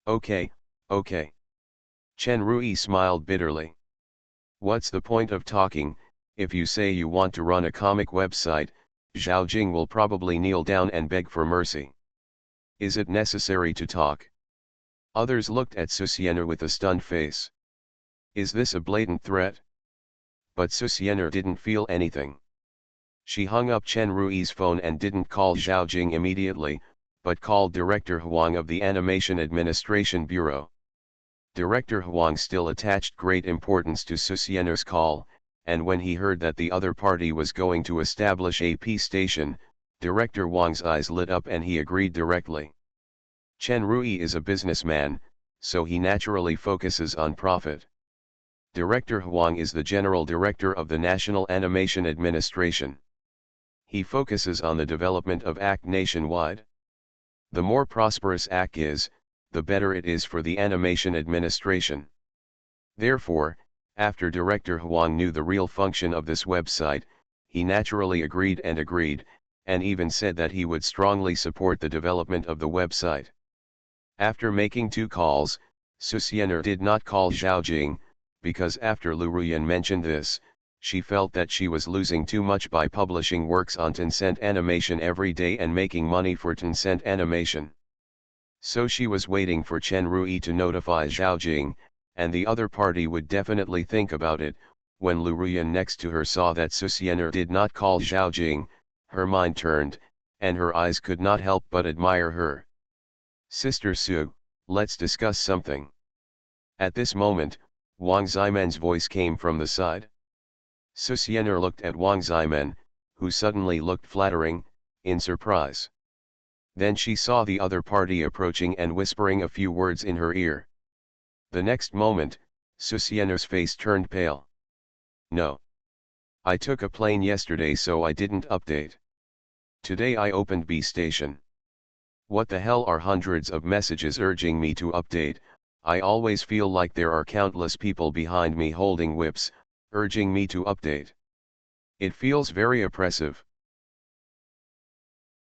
Okay, okay. Chen Rui smiled bitterly. What's the point of talking? If you say you want to run a comic website, Zhao Jing will probably kneel down and beg for mercy. Is it necessary to talk? Others looked at Susiener with a stunned face. Is this a blatant threat? But Susiener didn't feel anything. She hung up Chen Rui's phone and didn't call Zhao Jing immediately, but called Director Huang of the Animation Administration Bureau. Director Huang still attached great importance to Susiener's call, and when he heard that the other party was going to establish a P station, Director Huang's eyes lit up and he agreed directly. Chen Rui is a businessman, so he naturally focuses on profit. Director Huang is the General Director of the National Animation Administration. He focuses on the development of ACT nationwide. The more prosperous ACT is, the better it is for the Animation Administration. Therefore, after Director Huang knew the real function of this website, he naturally agreed, and even said that he would strongly support the development of the website. After making 2 calls, Susiener did not call Zhao Jing, because after Lu Ruyan mentioned this, she felt that she was losing too much by publishing works on Tencent Animation every day and making money for Tencent Animation. So she was waiting for Chen Rui to notify Zhao Jing, and the other party would definitely think about it. When Lu Ruyan next to her saw that Susiener did not call Zhao Jing, her mind turned, and her eyes could not help but admire her. Sister Su, let's discuss something. At this moment, Wang Ximen's voice came from the side. Susiener looked at Wang Ximen, who suddenly looked flattering, in surprise. Then she saw the other party approaching and whispering a few words in her ear. The next moment, Susiener's face turned pale. No. I took a plane yesterday so I didn't update. Today I opened B station. What the hell are hundreds of messages urging me to update? I always feel like there are countless people behind me holding whips, urging me to update. It feels very oppressive.